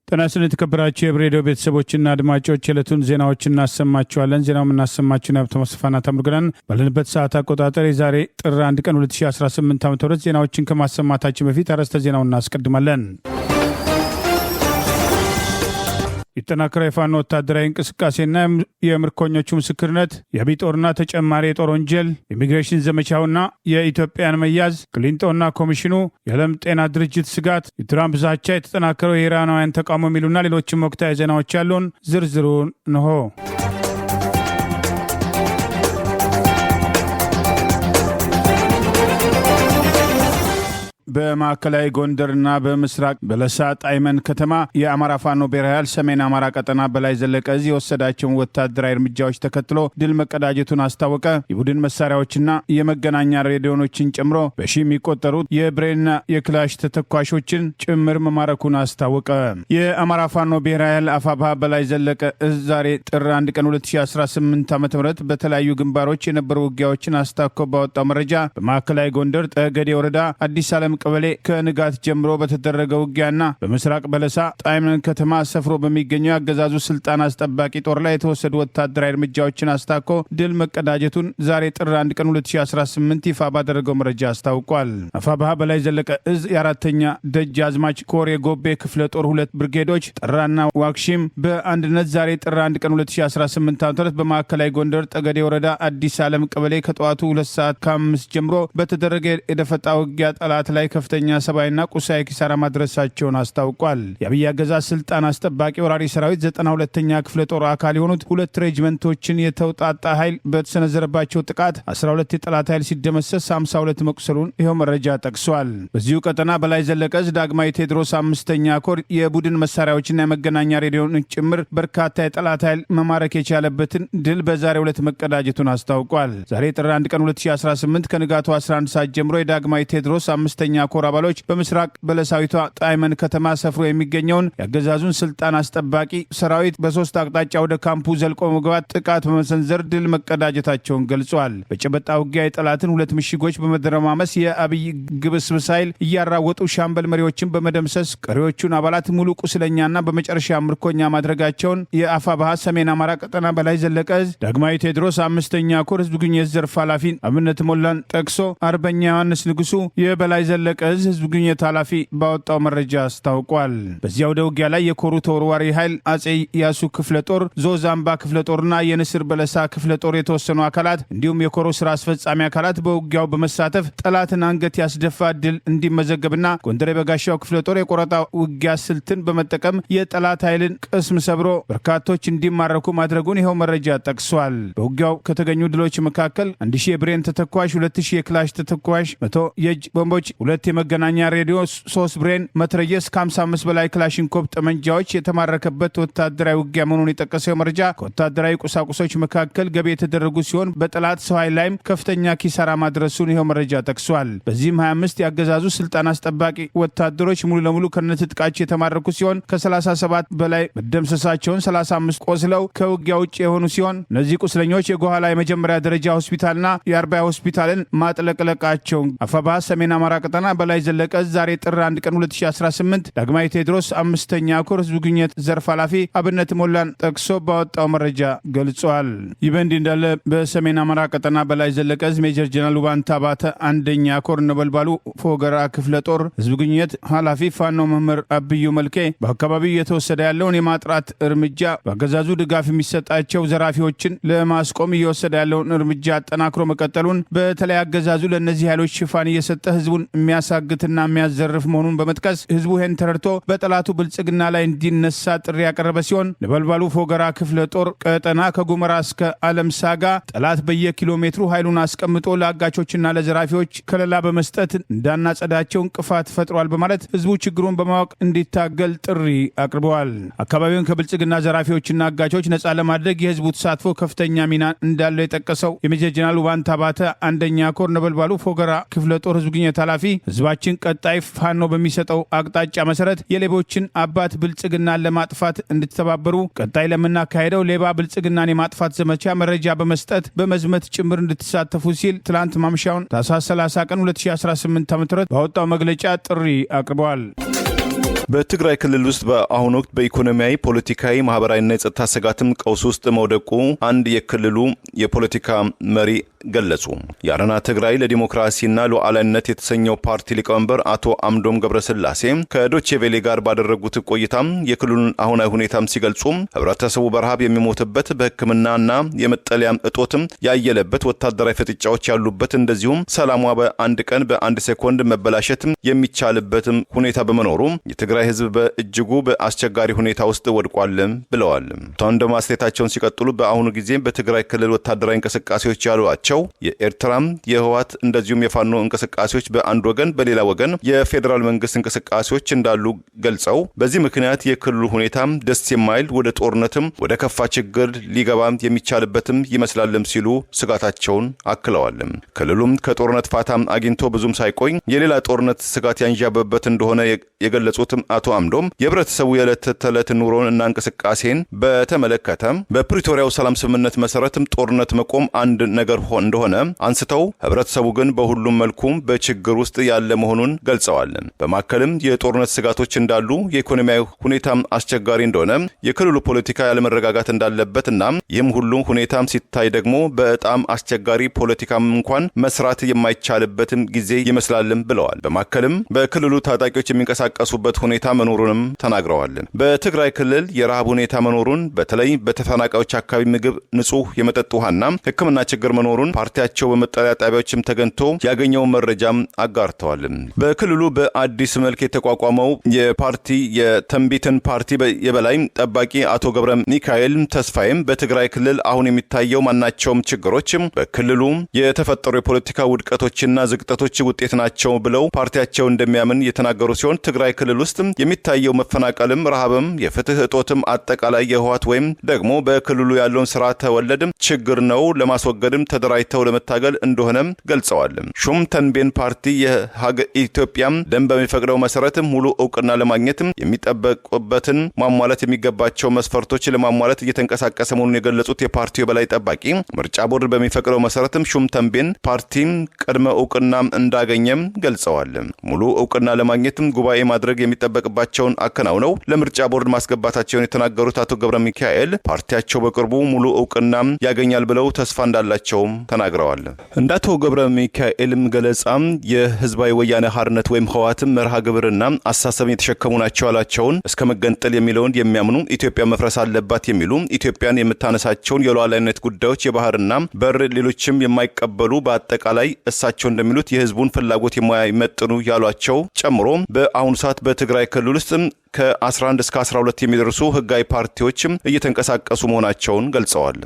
ጤና ይስጥልኝ የተከበራችሁ የብሬዲዮ ቤተሰቦችና አድማጮች የዕለቱን ዜናዎችን እናሰማችኋለን። ዜናውን የምናሰማችሁን ሀብተ መስፋና ተምርገናን ባለንበት ሰዓት አቆጣጠር የዛሬ ጥር 1 ቀን 2018 ዓ.ም ዜናዎችን ከማሰማታችን በፊት አርዕስተ ዜናውን እናስቀድማለን። የተጠናከረ የፋኖ ወታደራዊ እንቅስቃሴና የምርኮኞቹ ምስክርነት፣ የአብይ ጦርና ተጨማሪ የጦር ወንጀል፣ ኢሚግሬሽን ዘመቻውና የኢትዮጵያን መያዝ፣ ክሊንጦና ኮሚሽኑ፣ የዓለም ጤና ድርጅት ስጋት፣ የትራምፕ ዛቻ፣ የተጠናከረው የኢራናውያን ተቃውሞ የሚሉና ሌሎችም ወቅታዊ ዜናዎች ያሉን ዝርዝሩን እንሆ። በማዕከላዊ ጎንደርና በምስራቅ በለሳ ጣይመን ከተማ የአማራ ፋኖ ብሔራዊ ኃይል ሰሜን አማራ ቀጠና በላይ ዘለቀ እዝ የወሰዳቸውን ወታደራዊ እርምጃዎች ተከትሎ ድል መቀዳጀቱን አስታወቀ። የቡድን መሳሪያዎችና የመገናኛ ሬዲዮኖችን ጨምሮ በሺ የሚቆጠሩ የብሬንና የክላሽ ተተኳሾችን ጭምር መማረኩን አስታወቀ። የአማራ ፋኖ ብሔራዊ ኃይል አፋብኃ በላይ ዘለቀ እዝ ዛሬ ጥር 1 ቀን 2018 ዓ.ም በተለያዩ ግንባሮች የነበሩ ውጊያዎችን አስታኮ ባወጣው መረጃ በማዕከላዊ ጎንደር ጠገዴ ወረዳ አዲስ ዓለም ቀበሌ ከንጋት ጀምሮ በተደረገ ውጊያና በምስራቅ በለሳ ጣይመን ከተማ ሰፍሮ በሚገኘው ያገዛዙ ስልጣን አስጠባቂ ጦር ላይ የተወሰዱ ወታደራዊ እርምጃዎችን አስታኮ ድል መቀዳጀቱን ዛሬ ጥር 1 ቀን 2018 ይፋ ባደረገው መረጃ አስታውቋል። አፋብኃ በላይ ዘለቀ እዝ የአራተኛ ደጃዝማች ኮር የጎቤ ክፍለ ጦር 2 ብርጌዶች ጠራና ዋክሺም በአንድነት ዛሬ ጥር 1 ቀን 2018 ዓ.ም በማዕከላዊ ጎንደር ጠገዴ ወረዳ አዲስ ዓለም ቀበሌ ከጠዋቱ 2 ሰዓት ከ5 ጀምሮ በተደረገ የደፈጣ ውጊያ ጠላት ላይ ከፍተኛ ሰብአዊና ቁሳዊ ኪሳራ ማድረሳቸውን አስታውቋል። የአብይ አገዛዝ ስልጣን አስጠባቂ ወራሪ ሰራዊት 92ኛ ክፍለ ጦር አካል የሆኑት 2 ሬጅመንቶችን የተውጣጣ ኃይል በተሰነዘረባቸው ጥቃት 12 የጠላት ኃይል ሲደመሰስ 52 መቁሰሉን ይኸው መረጃ ጠቅሷል። በዚሁ ቀጠና በላይ ዘለቀ እዝ ዳግማዊ ቴዎድሮስ 5ኛ ኮር የቡድን መሳሪያዎችና የመገናኛ ሬዲዮን ጭምር በርካታ የጠላት ኃይል መማረክ የቻለበትን ድል በዛሬው ዕለት መቀዳጀቱን አስታውቋል። ዛሬ ጥር 1 ቀን 2018 ከንጋቱ 11 ሰዓት ጀምሮ የዳግማዊ ቴዎድሮስ 5ኛ ኮር አባሎች በምስራቅ በለሳዊቷ ጣይመን ከተማ ሰፍሮ የሚገኘውን የአገዛዙን ስልጣን አስጠባቂ ሰራዊት በሶስት አቅጣጫ ወደ ካምፑ ዘልቆ መግባት ጥቃት በመሰንዘር ድል መቀዳጀታቸውን ገልጿል። በጨበጣ ውጊያ የጠላትን 2 ምሽጎች በመደረማመስ የአብይ ግብስብስ ኃይል እያራወጡ ሻምበል መሪዎችን በመደምሰስ ቀሪዎቹን አባላት ሙሉ ቁስለኛና በመጨረሻ ምርኮኛ ማድረጋቸውን የአፋብኃ ሰሜን አማራ ቀጠና በላይ ዘለቀ እዝ ዳግማዊ ቴዎድሮስ 5ኛ ኮር ህዝብ ግንኙነት ዘርፍ ኃላፊን አብነት ሞላን ጠቅሶ አርበኛ ዮሐንስ ንጉሱ የበላይ ዘለቀ እዝ ህዝብ ግንኙነት ኃላፊ ባወጣው መረጃ አስታውቋል። በዚያው ውጊያ ላይ የኮሩ ተወርዋሪ ኃይል አጼ ያሱ ክፍለ ጦር፣ ዞዛምባ ክፍለ ጦርና የንስር በለሳ ክፍለ ጦር የተወሰኑ አካላት እንዲሁም የኮሩ ስራ አስፈጻሚ አካላት በውጊያው በመሳተፍ ጠላትን አንገት ያስደፋ ድል እንዲመዘገብና ጎንደር የበጋሻው ክፍለ ጦር የቆረጣ ውጊያ ስልትን በመጠቀም የጠላት ኃይልን ቅስም ሰብሮ በርካቶች እንዲማረኩ ማድረጉን ይኸው መረጃ ጠቅሷል። በውጊያው ከተገኙ ድሎች መካከል 1000 የብሬን ተተኳሽ፣ 2000 የክላሽ ተተኳሽ፣ 100 የእጅ ቦምቦች፣ 2 የመገናኛ ሬዲዮ፣ 3 ብሬን መትረየስ፣ ከ55 በላይ ክላሽንኮቭ ጠመንጃዎች የተማረከበት ወታደራዊ ውጊያ መሆኑን የጠቀሰው መረጃ ከወታደራዊ ቁሳቁሶች መካከል ገቢ የተደረጉ ሲሆን በጠላት ሰው ኃይል ላይም ከፍተኛ ኪሳራ ማድረሱን ይኸው መረጃ ጠቅሷል። በዚህም 25 ያገዛዙ ስልጣን አስጠባቂ ወታደሮች ሙሉ ለሙሉ ከነትጥቃቸው የተማረኩ ሲሆን ከ37 በላይ መደምሰሳቸውን፣ 35 ቆስለው ከውጊያ ውጭ የሆኑ ሲሆን እነዚህ ቁስለኞች የጓኋላ የመጀመሪያ ደረጃ ሆስፒታልና የአርባያ ሆስፒታልን ማጥለቅለቃቸውን አፋብኃ ሰሜን አማራ ቀጠና በላይ ዘለቀ ዛሬ ጥር 1 ቀን 2018 ዳግማዊ ቴዎድሮስ 5ኛ ኮር ህዝብ ግንኙነት ዘርፍ ኃላፊ አብነት ሞላን ጠቅሶ ባወጣው መረጃ ገልጿል። ይህ በእንዲህ እንዳለ በሰሜን አማራ ቀጠና በላይ ዘለቀ ሜጀር ጀነራል ውባንታ ባተ 1ኛ ኮር ነበልባሉ ፎገራ ክፍለ ጦር ህዝብ ግንኙነት ኃላፊ ፋኖ መምህር አብዩ መልኬ በአካባቢው እየተወሰደ ያለውን የማጥራት እርምጃ በአገዛዙ ድጋፍ የሚሰጣቸው ዘራፊዎችን ለማስቆም እየወሰደ ያለውን እርምጃ አጠናክሮ መቀጠሉን በተለይ አገዛዙ ለእነዚህ ኃይሎች ሽፋን እየሰጠ ህዝቡን የሚያሳግትና የሚያዘርፍ መሆኑን በመጥቀስ ህዝቡ ይህን ተረድቶ በጠላቱ ብልጽግና ላይ እንዲነሳ ጥሪ ያቀረበ ሲሆን ነበልባሉ ፎገራ ክፍለ ጦር ቀጠና ከጉመራ እስከ አለም ሳጋ ጠላት በየኪሎ ሜትሩ ኃይሉን አስቀምጦ ለአጋቾችና ለዘራፊዎች ከለላ በመስጠት እንዳናጸዳቸው እንቅፋት ፈጥሯል በማለት ህዝቡ ችግሩን በማወቅ እንዲታገል ጥሪ አቅርበዋል። አካባቢውን ከብልጽግና ዘራፊዎችና አጋቾች ነጻ ለማድረግ የህዝቡ ተሳትፎ ከፍተኛ ሚና እንዳለው የጠቀሰው የሜጀር ጀነራል ውባንታ ባተ 1ኛ ኮር ነበልባሉ ፎገራ ክፍለ ጦር ህዝብ ግንኙነት ኃላፊ ህዝባችን ቀጣይ ፋኖ በሚሰጠው አቅጣጫ መሰረት የሌቦችን አባት ብልጽግናን ለማጥፋት እንድትተባበሩ ቀጣይ ለምናካሄደው ሌባ ብልጽግናን የማጥፋት ዘመቻ መረጃ በመስጠት በመዝመት ጭምር እንድትሳተፉ ሲል ትላንት ማምሻውን ታኅሳስ 30 ቀን 2018 ዓ.ም ባወጣው መግለጫ ጥሪ አቅርበዋል። በትግራይ ክልል ውስጥ በአሁኑ ወቅት በኢኮኖሚያዊ፣ ፖለቲካዊ፣ ማህበራዊና የጸጥታ ስጋትም ቀውስ ውስጥ መውደቁ አንድ የክልሉ የፖለቲካ መሪ ገለጹ። የአረና ትግራይ ለዲሞክራሲና ሉዓላዊነት የተሰኘው ፓርቲ ሊቀመንበር አቶ አምዶም ገብረስላሴ ከዶቼ ቬሌ ጋር ባደረጉት ቆይታም የክልሉን አሁናዊ ሁኔታም ሲገልጹ ህብረተሰቡ በረሃብ የሚሞትበት በሕክምናና የመጠለያም እጦትም ያየለበት ወታደራዊ ፍጥጫዎች ያሉበት እንደዚሁም ሰላሟ በአንድ ቀን በአንድ ሴኮንድ መበላሸትም የሚቻልበትም ሁኔታ በመኖሩ የትግራይ ህዝብ በእጅጉ በአስቸጋሪ ሁኔታ ውስጥ ወድቋልም ብለዋል። አቶ አስተያየታቸውን ሲቀጥሉ በአሁኑ ጊዜ በትግራይ ክልል ወታደራዊ እንቅስቃሴዎች ያሏቸው የኤርትራም የህወሓት እንደዚሁም የፋኖ እንቅስቃሴዎች በአንድ ወገን በሌላ ወገን የፌዴራል መንግስት እንቅስቃሴዎች እንዳሉ ገልጸው በዚህ ምክንያት የክልሉ ሁኔታ ደስ የማይል ወደ ጦርነትም ወደ ከፋ ችግር ሊገባ የሚቻልበትም ይመስላልም ሲሉ ስጋታቸውን አክለዋል። ክልሉም ከጦርነት ፋታም አግኝቶ ብዙም ሳይቆይ የሌላ ጦርነት ስጋት ያንዣበበት እንደሆነ የገለጹትም አቶ አምዶም የህብረተሰቡ የዕለት ተዕለት ኑሮን እና እንቅስቃሴን በተመለከተ በፕሪቶሪያው ሰላም ስምምነት መሰረትም ጦርነት መቆም አንድ ነገር እንደሆነ አንስተው ህብረተሰቡ ግን በሁሉም መልኩ በችግር ውስጥ ያለ መሆኑን ገልጸዋል። በማከልም የጦርነት ስጋቶች እንዳሉ፣ የኢኮኖሚያዊ ሁኔታም አስቸጋሪ እንደሆነ፣ የክልሉ ፖለቲካ ያለመረጋጋት እንዳለበትና ይህም ሁሉ ሁኔታም ሲታይ ደግሞ በጣም አስቸጋሪ ፖለቲካም እንኳን መስራት የማይቻልበትም ጊዜ ይመስላልም ብለዋል። በማከልም በክልሉ ታጣቂዎች የሚንቀሳቀሱበት ሁኔታ መኖሩንም ተናግረዋል። በትግራይ ክልል የረሃብ ሁኔታ መኖሩን በተለይ በተፈናቃዮች አካባቢ ምግብ፣ ንጹህ የመጠጥ ውሃና ሕክምና ችግር መኖሩን ፓርቲያቸው በመጠለያ ጣቢያዎችም ተገንቶ ያገኘውን መረጃም አጋርተዋል። በክልሉ በአዲስ መልክ የተቋቋመው የፓርቲ የተንቢትን ፓርቲ የበላይ ጠባቂ አቶ ገብረ ሚካኤል ተስፋዬም በትግራይ ክልል አሁን የሚታየው ማናቸውም ችግሮች በክልሉ የተፈጠሩ የፖለቲካ ውድቀቶችና ዝቅጠቶች ውጤት ናቸው ብለው ፓርቲያቸው እንደሚያምን የተናገሩ ሲሆን ትግራይ ክልል ውስጥ የሚታየው መፈናቀልም፣ ረሃብም፣ የፍትህ እጦትም አጠቃላይ የህወሓት ወይም ደግሞ በክልሉ ያለውን ስርዓተ ወለድም ችግር ነው ለማስወገድም ተደራጅተው ለመታገል እንደሆነም ገልጸዋል። ሹም ተንቤን ፓርቲ ኢትዮጵያም ደንብ በሚፈቅደው መሰረት ሙሉ እውቅና ለማግኘት የሚጠበቁበትን ማሟላት የሚገባቸው መስፈርቶች ለማሟላት እየተንቀሳቀሰ መሆኑን የገለጹት የፓርቲው የበላይ ጠባቂ ምርጫ ቦርድ በሚፈቅደው መሰረትም ሹም ተንቤን ፓርቲ ቅድመ እውቅና እንዳገኘም ገልጸዋል። ሙሉ እውቅና ለማግኘትም ጉባኤ ማድረግ የሚጠበቅባቸውን አከናውነው ለምርጫ ቦርድ ማስገባታቸውን የተናገሩት አቶ ገብረ ሚካኤል ፓርቲያቸው በቅርቡ ሙሉ እውቅና ያገኛል ብለው ተስፋ እንዳላቸውም ተናግረዋል። እንደ አቶ ገብረ ሚካኤልም ገለጻም የህዝባዊ ወያነ ሓርነት ወይም ህወሓትም መርሃ ግብርና አሳሰብን የተሸከሙ ናቸው ያላቸውን እስከ መገንጠል የሚለውን የሚያምኑ ኢትዮጵያ መፍረስ አለባት የሚሉ ኢትዮጵያን የምታነሳቸውን የሉዓላዊነት ጉዳዮች የባህርና በር ሌሎችም የማይቀበሉ በአጠቃላይ እሳቸው እንደሚሉት የህዝቡን ፍላጎት የማይመጥኑ ያሏቸው ጨምሮ በአሁኑ ሰዓት በትግራይ ክልል ውስጥ ከ11 እስከ 12 የሚደርሱ ህጋዊ ፓርቲዎችም እየተንቀሳቀሱ መሆናቸውን ገልጸዋል።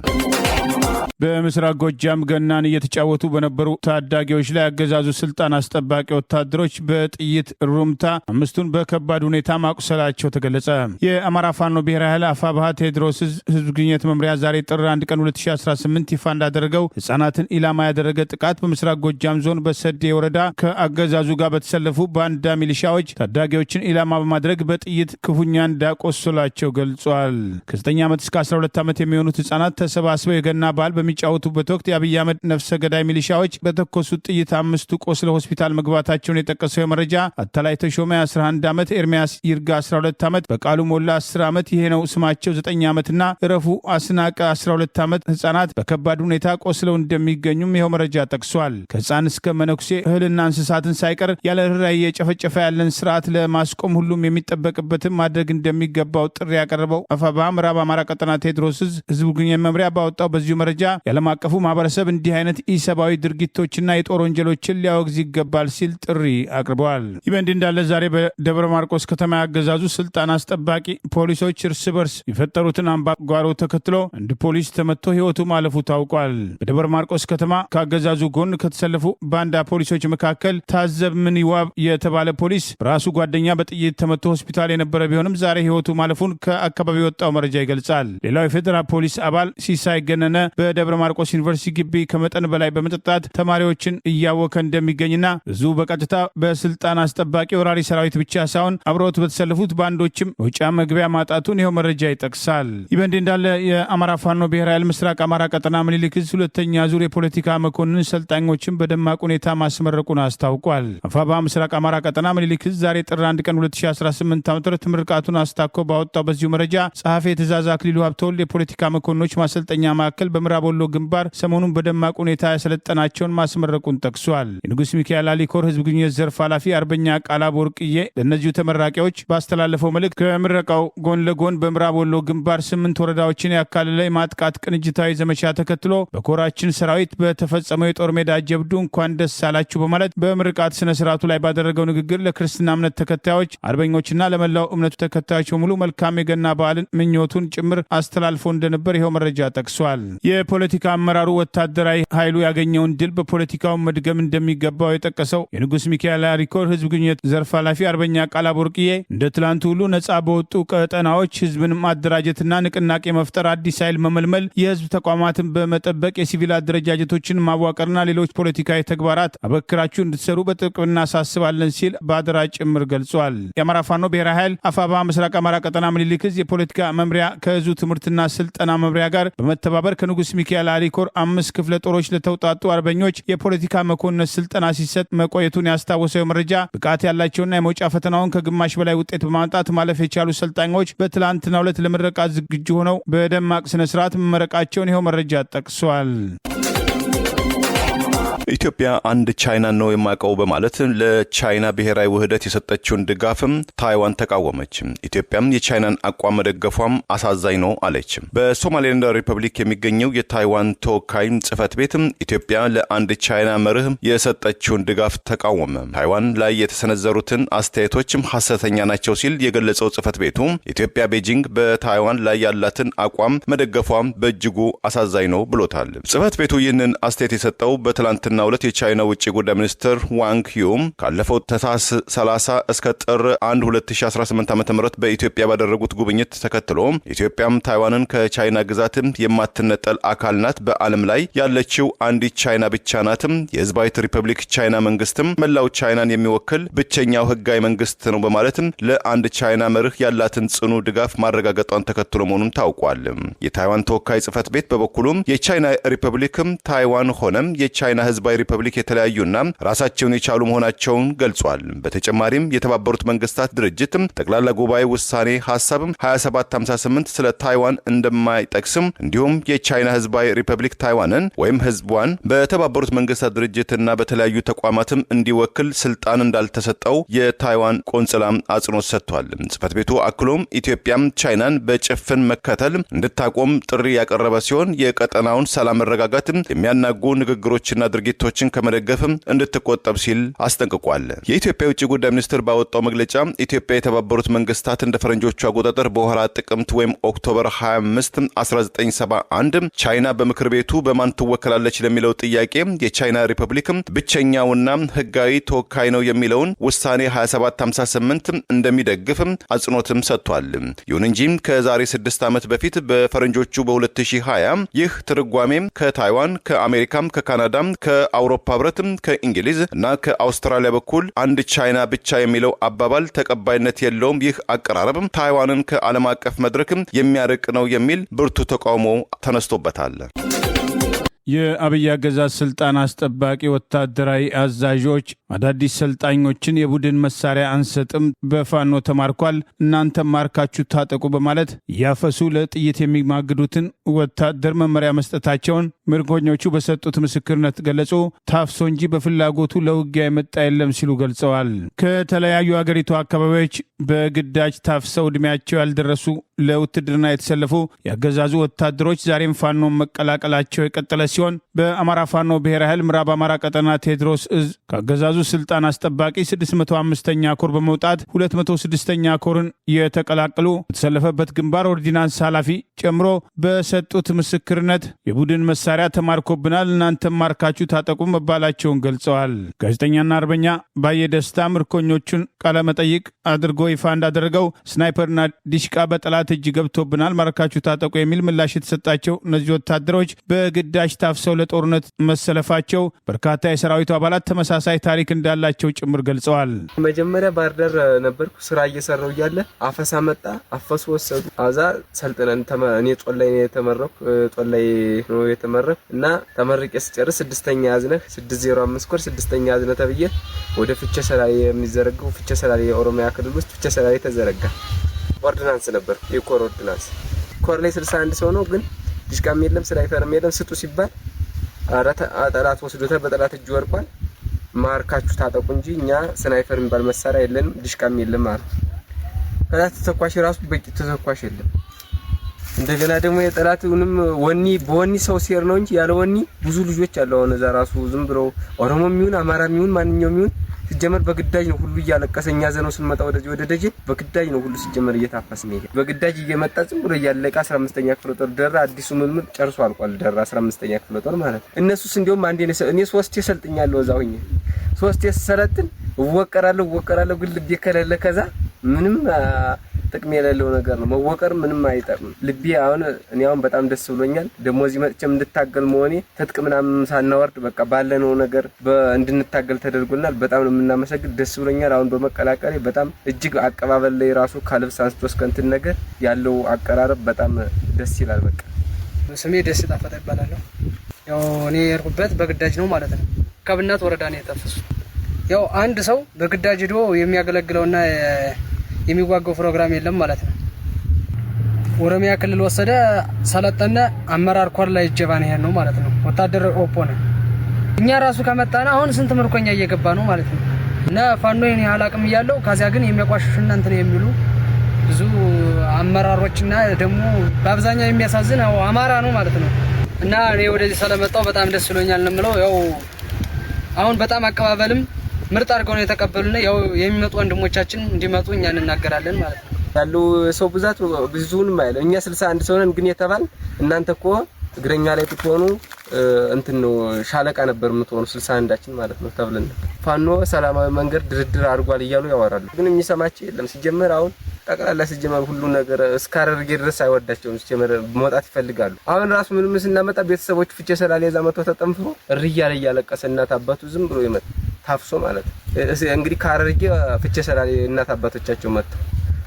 በምስራቅ ጎጃም ገናን እየተጫወቱ በነበሩ ታዳጊዎች ላይ አገዛዙ ስልጣን አስጠባቂ ወታደሮች በጥይት ሩምታ 5ቱን በከባድ ሁኔታ ማቁሰላቸው ተገለጸ። የአማራ ፋኖ ብሔራዊ ኃይል አፋብኃ ቴዎድሮስ ህዝብ ግንኙነት መምሪያ ዛሬ ጥር 1 ቀን 2018 ይፋ እንዳደረገው ህጻናትን ኢላማ ያደረገ ጥቃት በምስራቅ ጎጃም ዞን በሰዴ ወረዳ ከአገዛዙ ጋር በተሰለፉ ባንዳ ሚሊሻዎች ታዳጊዎችን ኢላማ በማድረግ በጥይት ክፉኛ እንዳቆሰላቸው ገልጿል። ከ9 ዓመት እስከ 12 ዓመት የሚሆኑት ህጻናት ተሰባስበው የገና በዓል በሚጫወቱበት ወቅት የአብይ አህመድ ነፍሰ ገዳይ ሚሊሻዎች በተኮሱት ጥይት 5ቱ ቆስለው ሆስፒታል መግባታቸውን የጠቀሰው መረጃ አታላይ ተሾመ 11 ዓመት፣ ኤርሚያስ ይርጋ 12 ዓመት፣ በቃሉ ሞላ 10 ዓመት፣ ይሄ ነው ስማቸው 9 ዓመትና እረፉ አስናቀ 12 ዓመት ህጻናት በከባድ ሁኔታ ቆስለው እንደሚገኙም ይኸው መረጃ ጠቅሷል። ከህፃን እስከ መነኩሴ እህልና እንስሳትን ሳይቀር ያለ ርኅራኄ የጨፈጨፈ ያለን ስርዓት ለማስቆም ሁሉም የሚጠበቅበትን ማድረግ እንደሚገባው ጥሪ ያቀረበው አፋብኃ ምዕራብ አማራ ቀጠና ቴዎድሮስ ህዝብ ግንኙነት መምሪያ ባወጣው በዚሁ መረጃ የዓለም አቀፉ ማህበረሰብ እንዲህ አይነት ኢሰብአዊ ድርጊቶችና የጦር ወንጀሎችን ሊያወግዝ ይገባል ሲል ጥሪ አቅርበዋል። ይህ በእንዲህ እንዳለ ዛሬ በደብረ ማርቆስ ከተማ ያገዛዙ ስልጣን አስጠባቂ ፖሊሶች እርስ በርስ የፈጠሩትን አምባጓሮ ተከትሎ አንድ ፖሊስ ተመቶ ህይወቱ ማለፉ ታውቋል። በደብረ ማርቆስ ከተማ ካገዛዙ ጎን ከተሰለፉ ባንዳ ፖሊሶች መካከል ታዘብ ምን ይዋብ የተባለ ፖሊስ በራሱ ጓደኛ በጥይት ተመቶ ሆስፒታል የነበረ ቢሆንም ዛሬ ህይወቱ ማለፉን ከአካባቢ የወጣው መረጃ ይገልጻል። ሌላው የፌዴራል ፖሊስ አባል ሲሳይ ገነነ በደብረ ማርቆስ ዩኒቨርሲቲ ግቢ ከመጠን በላይ በመጠጣት ተማሪዎችን እያወከ እንደሚገኝና ብዙ በቀጥታ በስልጣን አስጠባቂ ወራሪ ሰራዊት ብቻ ሳይሆን አብረውት በተሰለፉት ባንዶችም መውጫ መግቢያ ማጣቱን ይኸው መረጃ ይጠቅሳል። ይህ በእንዲህ እንዳለ የአማራ ፋኖ ብሔራዊ ኃይል ምስራቅ አማራ ቀጠና ምኒልክ ዕዝ ሁለተኛ ዙር የፖለቲካ መኮንን ሰልጣኞችን በደማቅ ሁኔታ ማስመረቁን አስታውቋል። አፋባ ምስራቅ አማራ ቀጠና ምኒልክ ዕዝ ዛሬ ጥር 1 ቀን 2018 ዓ.ም ምርቃቱን አስታኮ ባወጣው በዚሁ መረጃ ጸሐፌ ትእዛዝ አክሊሉ ሀብተወልድ የፖለቲካ መኮንኖች ማሰልጠኛ ማዕከል በምዕራብ ወሎ ግንባር ሰሞኑን በደማቅ ሁኔታ ያሰለጠናቸውን ማስመረቁን ጠቅሷል። የንጉስ ሚካኤል አሊኮር ህዝብ ግንኙነት ዘርፍ ኃላፊ አርበኛ ቃላብ ወርቅዬ ለእነዚሁ ተመራቂዎች ባስተላለፈው መልእክት ከምረቃው ጎን ለጎን በምዕራብ ወሎ ግንባር 8 ወረዳዎችን ያካለለ የማጥቃት ቅንጅታዊ ዘመቻ ተከትሎ በኮራችን ሰራዊት በተፈጸመው የጦር ሜዳ ጀብዱ እንኳን ደስ አላችሁ በማለት በምርቃት ስነ ስርዓቱ ላይ ባደረገው ንግግር ለክርስትና እምነት ተከታዮች አርበኞችና ለመላው እምነቱ ተከታዮች በሙሉ መልካም የገና በዓልን ምኞቱን ጭምር አስተላልፎ እንደነበር ይኸው መረጃ ጠቅሷል። የፖለቲካ አመራሩ ወታደራዊ ኃይሉ ያገኘውን ድል በፖለቲካው መድገም እንደሚገባው የጠቀሰው የንጉስ ሚካኤል አሊኮር ህዝብ ግንኙነት ዘርፍ ኃላፊ አርበኛ ቃላብ ወርቅዬ እንደ ትላንቱ ሁሉ ነጻ በወጡ ቀጠናዎች ህዝብን ማደራጀትና ንቅናቄ መፍጠር፣ አዲስ ኃይል መመልመል፣ የህዝብ ተቋማትን በመጠበቅ የሲቪል አደረጃጀቶችን ማዋቀርና ሌሎች ፖለቲካዊ ተግባራት አበክራችሁ እንድትሰሩ በጥብቅ እናሳስባለን ሲል በአደራ ጭምር ገልጿል። የአማራ ፋኖ ብሔራዊ ኃይል አፋባ ምስራቅ አማራ ቀጠና ምኒልክ ዕዝ የፖለቲካ መምሪያ ከዕዙ ትምህርትና ስልጠና መምሪያ ጋር በመተባበር ከንጉስ ሚካኤል አሊኮር 5 ክፍለ ጦሮች ለተውጣጡ አርበኞች የፖለቲካ መኮንነት ስልጠና ሲሰጥ መቆየቱን ያስታወሰው መረጃ ብቃት ያላቸውና የመውጫ ፈተናውን ከግማሽ በላይ ውጤት በማምጣት ማለፍ የቻሉ ሰልጣኞች በትላንትናው ዕለት ለምረቃ ዝግጁ ሆነው በደማቅ ስነ ስርዓት መመረቃቸውን ይኸው መረጃ ጠቅሷል። ኢትዮጵያ አንድ ቻይና ነው የማውቀው በማለት ለቻይና ብሔራዊ ውህደት የሰጠችውን ድጋፍም ታይዋን ተቃወመች። ኢትዮጵያም የቻይናን አቋም መደገፏም አሳዛኝ ነው አለች። በሶማሌላንድ ሪፐብሊክ የሚገኘው የታይዋን ተወካይ ጽህፈት ቤት ኢትዮጵያ ለአንድ ቻይና መርህ የሰጠችውን ድጋፍ ተቃወመ። ታይዋን ላይ የተሰነዘሩትን አስተያየቶችም ሐሰተኛ ናቸው ሲል የገለጸው ጽህፈት ቤቱ ኢትዮጵያ ቤጂንግ በታይዋን ላይ ያላትን አቋም መደገፏም በእጅጉ አሳዛኝ ነው ብሎታል። ጽህፈት ቤቱ ይህንን አስተያየት የሰጠው በትላንትና ሁለት የቻይና ውጭ ጉዳይ ሚኒስትር ዋንግ ዩም ካለፈው ታህሳስ 30 እስከ ጥር 1 2018 ዓ.ም በኢትዮጵያ ባደረጉት ጉብኝት ተከትሎ ኢትዮጵያም ታይዋንን ከቻይና ግዛት የማትነጠል አካል ናት፣ በዓለም ላይ ያለችው አንዲት ቻይና ብቻ ናት፣ የህዝባዊት ሪፐብሊክ ቻይና መንግስትም መላው ቻይናን የሚወክል ብቸኛው ህጋዊ መንግስት ነው በማለት ለአንድ ቻይና መርህ ያላትን ጽኑ ድጋፍ ማረጋገጧን ተከትሎ መሆኑን ታውቋል። የታይዋን ተወካይ ጽህፈት ቤት በበኩሉም የቻይና ሪፐብሊክም ታይዋን ሆነም የቻይና ህዝባዊ ሪፐብሊክ የተለያዩና ራሳቸውን የቻሉ መሆናቸውን ገልጿል። በተጨማሪም የተባበሩት መንግስታት ድርጅት ጠቅላላ ጉባኤ ውሳኔ ሐሳብ 2758 ስለ ታይዋን እንደማይጠቅስም እንዲሁም የቻይና ህዝባዊ ሪፐብሊክ ታይዋንን ወይም ህዝቧን በተባበሩት መንግስታት ድርጅትና በተለያዩ ተቋማትም እንዲወክል ስልጣን እንዳልተሰጠው የታይዋን ቆንጽላም አጽንኦት ሰጥቷል። ጽህፈት ቤቱ አክሎም ኢትዮጵያም ቻይናን በጭፍን መከተል እንድታቆም ጥሪ ያቀረበ ሲሆን የቀጠናውን ሰላም መረጋጋት የሚያናጉ ንግግሮችና ድርጊቶችን ከመደገፍም እንድትቆጠብ ሲል አስጠንቅቋል። የኢትዮጵያ ውጭ ጉዳይ ሚኒስትር ባወጣው መግለጫ ኢትዮጵያ የተባበሩት መንግስታት እንደ ፈረንጆቹ አቆጣጠር በወርሃ ጥቅምት ወይም ኦክቶበር 25 1971 ቻይና በምክር ቤቱ በማን ትወከላለች ለሚለው ጥያቄ የቻይና ሪፐብሊክ ብቸኛውና ህጋዊ ተወካይ ነው የሚለውን ውሳኔ 2758 እንደሚደግፍ አጽንኦትም ሰጥቷል። ይሁን እንጂ ከዛሬ 6 ዓመት በፊት በፈረንጆቹ በ2020 ይህ ትርጓሜ ከታይዋን፣ ከአሜሪካም፣ ከካናዳም፣ ከአውሮፓ ህብረትም፣ ከእንግሊዝ እና ከአውስትራሊያ በኩል አንድ ቻይና ብቻ የሚለው አባባል ተቀባይነት የለውም፣ ይህ አቀራረብ ታይዋንን ከዓለም አቀፍ መድረክም የሚያርቅ ነው የሚል ብርቱ ተቃውሞ ተነስቶበታል። የአብይ አገዛዝ ስልጣን አስጠባቂ ወታደራዊ አዛዦች አዳዲስ ሰልጣኞችን የቡድን መሳሪያ አንሰጥም፣ በፋኖ ተማርኳል፣ እናንተም ማርካችሁ ታጠቁ በማለት እያፈሱ ለጥይት የሚማግዱትን ወታደር መመሪያ መስጠታቸውን ምርኮኞቹ በሰጡት ምስክርነት ገለጹ። ታፍሶ እንጂ በፍላጎቱ ለውጊያ የመጣ የለም ሲሉ ገልጸዋል። ከተለያዩ አገሪቱ አካባቢዎች በግዳጅ ታፍሰው ዕድሜያቸው ያልደረሱ ለውትድርና የተሰለፉ የአገዛዙ ወታደሮች ዛሬም ፋኖን መቀላቀላቸው የቀጠለ ሲሆን በአማራ ፋኖ ብሔራዊ ኃይል ምዕራብ አማራ ቀጠና ቴዎድሮስ ዕዝ ከአገዛዙ ስልጣን አስጠባቂ 605ኛ ኮር በመውጣት 206ኛ ኮርን የተቀላቀሉ የተሰለፈበት ግንባር ኦርዲናንስ ኃላፊ ጨምሮ በሰጡት ምስክርነት የቡድን መሳሪያ ተማርኮብናል፣ እናንተም ማርካችሁ ታጠቁ መባላቸውን ገልጸዋል። ጋዜጠኛና አርበኛ ባየደስታ ምርኮኞቹን ቃለ መጠይቅ አድርጎ ይፋ እንዳደረገው ስናይፐርና ዲሽቃ በጠላት በእናንተ እጅ ገብቶብናል፣ ማረካችሁ ታጠቁ የሚል ምላሽ የተሰጣቸው እነዚህ ወታደሮች በግዳጅ ታፍሰው ለጦርነት መሰለፋቸው በርካታ የሰራዊቱ አባላት ተመሳሳይ ታሪክ እንዳላቸው ጭምር ገልጸዋል። መጀመሪያ ባህር ዳር ነበርኩ ስራ እየሰራው እያለ አፈሳ መጣ፣ አፈሱ ወሰዱ። አዛ ሰልጥነን እኔ ጦላይ ነው የተመረኩ እና ተመርቄ ስጨርስ 6ኛ ያዝነህ 605 ኮር 6ኛ ያዝነህ ተብዬ ወደ ፍቼ ሰላሌ የሚዘረገው ፍቼ ሰላሌ የኦሮሚያ ክልል ውስጥ ፍቼ ሰላሌ ተዘረጋ። ኦርዲናንስ ነበር የኮር ኦርዲናንስ። ኮር ላይ 61 ሰው ነው ግን ዲሽቃም የለም ስናይፐርም የለም። ስጡ ሲባል ጠላት ወስዶታል፣ በጠላት እጅ ወርቋል። ማርካችሁ ታጠቁ እንጂ እኛ ስናይፐር የሚባል መሳሪያ የለንም፣ ዲሽቃም የለም አሉ። ጠላት ተተኳሽ ራሱ በቂ ተተኳሽ የለም። እንደገና ደግሞ የጠላቱንም በወኒ ሰው ሲር ነው እንጂ ያለ ወኒ ብዙ ልጆች አሉ። አሁን እዛ ራሱ ዝም ብለው ኦሮሞም ይሁን አማራም ይሁን ማንኛውም ይሁን ሲጀመር በግዳጅ ነው ሁሉ እያለቀሰኛ ዘነው ስንመጣ ወደ ደጀ በግዳጅ ነው ሁሉ ሲጀመር እየታፈስ ነው። በግዳጅ እየመጣ ዝም ብሎ እያለቀ 15ኛ ክፍለ ጦር ደራ አዲሱ ምልምል ጨርሶ አልቋል። ደራ 15ኛ ክፍለ ጦር ማለት ነው። እነሱስ እንደውም እኔ 3 ሰልጥኛለሁ። እዛው ሆኜ 3 ሰለጥን እወቀራለሁ ግን ልቤ ከሌለ ከዛ ምንም ጥቅም የሌለው ነገር ነው። መወቀር ምንም አይጠቅም። ልቤ አሁን በጣም ደስ ብሎኛል። ደሞ እዚህ መጥቼም እንድታገል መሆኔ ትጥቅ ምናምን ሳናወርድ በቃ ባለነው ነገር እንድንታገል ተደርጎናል። በጣም ነው የምናመሰግን። ደስ ብሎኛል። አሁን በመቀላቀሌ በጣም እጅግ አቀባበል ላይ ራሱ ካልብስ አንስቶ እስከንትን ነገር ያለው አቀራረብ በጣም ደስ ይላል። በቃ ስሜ ደስ ጣፈጠ ይባላል። ያው እኔ የርኩበት በግዳጅ ነው ማለት ነው። ከብናት ወረዳ ነው የተፈሱ። ያው አንድ ሰው በግዳጅ ሄዶ የሚያገለግለውና የሚዋጋው ፕሮግራም የለም ማለት ነው። ኦሮሚያ ክልል ወሰደ፣ ሰለጠነ፣ አመራር ኮር ላይ ጀባን ይሄን ነው ማለት ነው። ወታደር ኦፖ ነው። እኛ ራሱ ከመጣና አሁን ስንት ምርኮኛ እየገባ ነው ማለት ነው። እና ፋኖ የኔ አላቅም እያለው ከዚያ ግን የሚያቋሽሽና እንትን የሚሉ ብዙ አመራሮችና ደግሞ በአብዛኛው የሚያሳዝን አማራ ነው ማለት ነው። እና እኔ ወደዚህ ስለመጣው በጣም ደስ ብሎኛል ነው የምለው። ያው አሁን በጣም አቀባበልም ምርጥ አድርገው ነው የተቀበሉና ያው የሚመጡ ወንድሞቻችን እንዲመጡ እኛ እንናገራለን ማለት ነው። ያለው ሰው ብዛት ብዙውን ማለት እኛ 61 ሰው ነን ግን የተባል እናንተ እኮ እግረኛ ላይ ብትሆኑ እንትን ነው ሻለቃ ነበር የምትሆኑ 61ዳችን ማለት ነው ተብለን ፋኖ ሰላማዊ መንገድ ድርድር አድርጓል እያሉ ያወራሉ። ግን የሚሰማቸው የለም። ሲጀመር አሁን ጠቅላላ ሲጀመር ሁሉ ነገር እስካረርጌ ድረስ አይወዳቸውም። ሲጀመር መውጣት ይፈልጋሉ። አሁን ራሱ ምንም ስናመጣ ቤተሰቦች ፍቼ ሰላሌ እዛ መጥቶ ተጠምፍሮ እርያ ላይ ያለቀሰ እናት አባቱ ዝም ብሎ ይመጣ ታፍሶ ማለት እንግዲህ ካረርጌ ፍቼ ሰላሌ እናት አባቶቻቸው መጥተው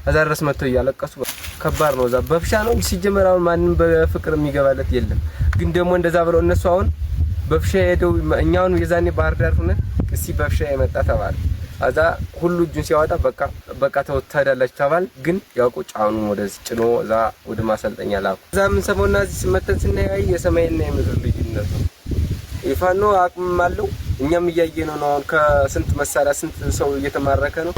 እዛ ድረስ መጥተው እያለቀሱ ከባድ ነው። እዛ በፍሻ ነው ሲጀመር አሁን ማንንም በፍቅር የሚገባለት የለም። ግን ደግሞ እንደዛ ብለው እነሱ አሁን በፍሻ ሄደው እኛውን የዛኔ ባህር ዳር ሆነ እስቲ በፍሻ የመጣ ተባለ። አዛ ሁሉ እጁን ሲያወጣ በቃ ተወታዳላችሁ ተባል። ግን ያውቁ ጫኑ ወደዚህ ጭኖ እዛ ወደ ማሰልጠኛ ላኩ። እዛ ምን ሰሞንና እዚህ ስመተን ስናይ የሰማይና የምድር ልዩነት ነው። ይፋኖ አቅም አለው። እኛም እያየነው ነው። አሁን ከስንት መሳሪያ ስንት ሰው እየተማረከ ነው።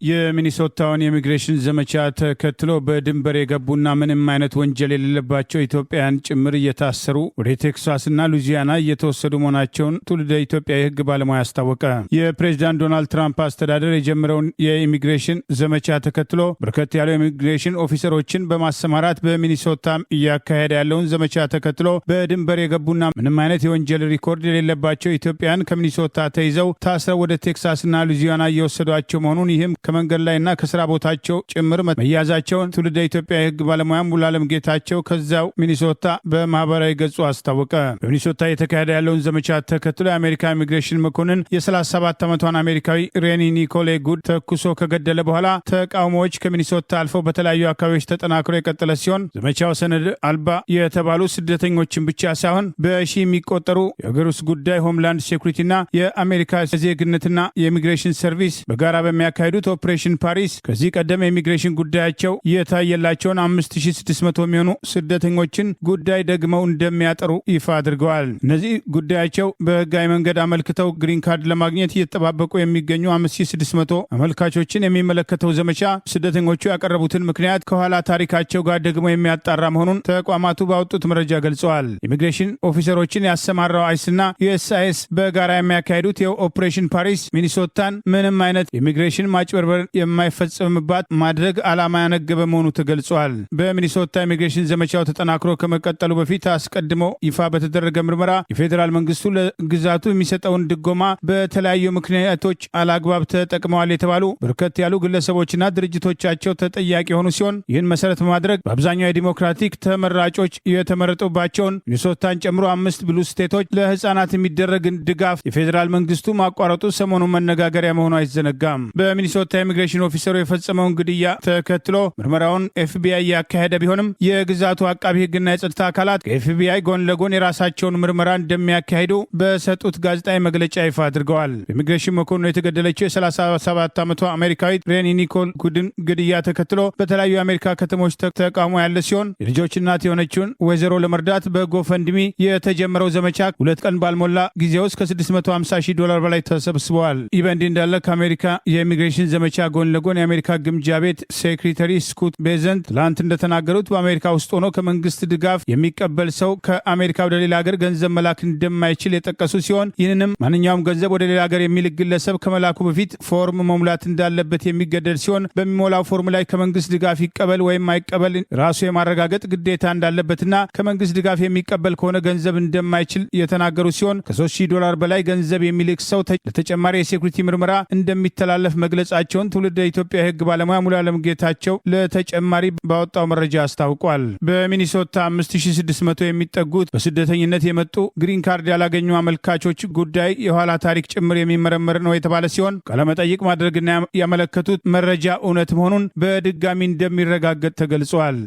የሚኒሶታውን የኢሚግሬሽን ዘመቻ ተከትሎ በድንበር የገቡና ምንም አይነት ወንጀል የሌለባቸው ኢትዮጵያውያን ጭምር እየታሰሩ ወደ ቴክሳስና ሉዚያና እየተወሰዱ መሆናቸውን ትውልደ ኢትዮጵያ የሕግ ባለሙያ አስታወቀ። የፕሬዚዳንት ዶናልድ ትራምፕ አስተዳደር የጀመረውን የኢሚግሬሽን ዘመቻ ተከትሎ በርከት ያሉ የኢሚግሬሽን ኦፊሰሮችን በማሰማራት በሚኒሶታ እያካሄደ ያለውን ዘመቻ ተከትሎ በድንበር የገቡና ምንም አይነት የወንጀል ሪኮርድ የሌለባቸው ኢትዮጵያውያን ከሚኒሶታ ተይዘው ታስረው ወደ ቴክሳስና ሉዚያና እየወሰዷቸው መሆኑን ይህም ከመንገድ ላይና ከስራ ቦታቸው ጭምር መያዛቸውን ትውልደ ኢትዮጵያ የህግ ባለሙያ ሙሉዓለም ጌታቸው ከዛው ሚኒሶታ በማህበራዊ ገጹ አስታወቀ። በሚኒሶታ የተካሄደ ያለውን ዘመቻ ተከትሎ የአሜሪካ ኢሚግሬሽን መኮንን የ37 ዓመቷን አሜሪካዊ ሬኒ ኒኮሌ ጉድ ተኩሶ ከገደለ በኋላ ተቃውሞዎች ከሚኒሶታ አልፈው በተለያዩ አካባቢዎች ተጠናክሮ የቀጠለ ሲሆን ዘመቻው ሰነድ አልባ የተባሉ ስደተኞችን ብቻ ሳይሆን በሺ የሚቆጠሩ የሀገር ውስጥ ጉዳይ ሆምላንድ ሴኩሪቲና የአሜሪካ ዜግነትና የኢሚግሬሽን ሰርቪስ በጋራ በሚያካሂዱት ኦፕሬሽን ፓሪስ ከዚህ ቀደም የኢሚግሬሽን ጉዳያቸው የታየላቸውን 5600 የሚሆኑ ስደተኞችን ጉዳይ ደግመው እንደሚያጠሩ ይፋ አድርገዋል። እነዚህ ጉዳያቸው በህጋዊ መንገድ አመልክተው ግሪን ካርድ ለማግኘት እየተጠባበቁ የሚገኙ 5600 አመልካቾችን የሚመለከተው ዘመቻ ስደተኞቹ ያቀረቡትን ምክንያት ከኋላ ታሪካቸው ጋር ደግሞ የሚያጣራ መሆኑን ተቋማቱ ባወጡት መረጃ ገልጸዋል። ኢሚግሬሽን ኦፊሰሮችን ያሰማራው አይስና ዩኤስአይኤስ በጋራ የሚያካሂዱት የኦፕሬሽን ፓሪስ ሚኒሶታን ምንም አይነት ኢሚግሬሽን ማጭበርበር የማይፈጸምባት ማድረግ ዓላማ ያነገበ መሆኑ ተገልጿል። በሚኒሶታ ኢሚግሬሽን ዘመቻው ተጠናክሮ ከመቀጠሉ በፊት አስቀድሞ ይፋ በተደረገ ምርመራ የፌዴራል መንግስቱ ለግዛቱ የሚሰጠውን ድጎማ በተለያዩ ምክንያቶች አላግባብ ተጠቅመዋል የተባሉ በርከት ያሉ ግለሰቦችና ድርጅቶቻቸው ተጠያቂ የሆኑ ሲሆን ይህን መሰረት በማድረግ በአብዛኛው የዲሞክራቲክ ተመራጮች የተመረጡባቸውን ሚኒሶታን ጨምሮ 5 ብሉ ስቴቶች ለህፃናት የሚደረግ ድጋፍ የፌዴራል መንግስቱ ማቋረጡ ሰሞኑን መነጋገሪያ መሆኑ አይዘነጋም። በሚኒሶታ ኢሚግሬሽን ኦፊሰሩ የፈጸመውን ግድያ ተከትሎ ምርመራውን ኤፍቢአይ ያካሄደ ቢሆንም የግዛቱ አቃቢ ህግና የጸጥታ አካላት ከኤፍቢአይ ጎን ለጎን የራሳቸውን ምርመራ እንደሚያካሂዱ በሰጡት ጋዜጣዊ መግለጫ ይፋ አድርገዋል። በኢሚግሬሽን መኮንኑ የተገደለችው የ37 ዓመቷ አሜሪካዊት ሬኒ ኒኮል ጉድን ግድያ ተከትሎ በተለያዩ የአሜሪካ ከተሞች ተቃውሞ ያለ ሲሆን የልጆች እናት የሆነችውን ወይዘሮ ለመርዳት በጎፈንድሚ የተጀመረው ዘመቻ 2 ቀን ባልሞላ ጊዜ ውስጥ $650,000 በላይ ተሰብስበዋል። ይህ በእንዲህ እንዳለ ከአሜሪካ የኢሚግሬሽን ዘመቻ ጎን ለጎን የአሜሪካ ግምጃ ቤት ሴክሬታሪ ስኩት ቤዘንት ትላንት እንደተናገሩት በአሜሪካ ውስጥ ሆኖ ከመንግስት ድጋፍ የሚቀበል ሰው ከአሜሪካ ወደ ሌላ ሀገር ገንዘብ መላክ እንደማይችል የጠቀሱ ሲሆን ይህንንም ማንኛውም ገንዘብ ወደ ሌላ ሀገር የሚልክ ግለሰብ ከመላኩ በፊት ፎርም መሙላት እንዳለበት የሚገደድ ሲሆን በሚሞላው ፎርም ላይ ከመንግስት ድጋፍ ይቀበል ወይም አይቀበል ራሱ የማረጋገጥ ግዴታ እንዳለበትና ከመንግስት ድጋፍ የሚቀበል ከሆነ ገንዘብ እንደማይችል የተናገሩ ሲሆን $3,000 በላይ ገንዘብ የሚልክ ሰው ለተጨማሪ የሴኩሪቲ ምርመራ እንደሚተላለፍ መግለጻቸውን ትውልደ ኢትዮጵያ የህግ ባለሙያ ሙሉዓለም ጌታቸው ለተጨማሪ ባወጣው መረጃ አስታውቋል። በሚኒሶታ 5600 የሚጠጉት በስደተኝነት የመጡ ግሪን ካርድ ያላገኙ አመልካቾች ጉዳይ የኋላ ታሪክ ጭምር የሚመረመር ነው የተባለ ሲሆን ቃለመጠይቅ ማድረግና ያመለከቱት መረጃ እውነት መሆኑን በድጋሚ እንደሚረጋገጥ ተገልጿል።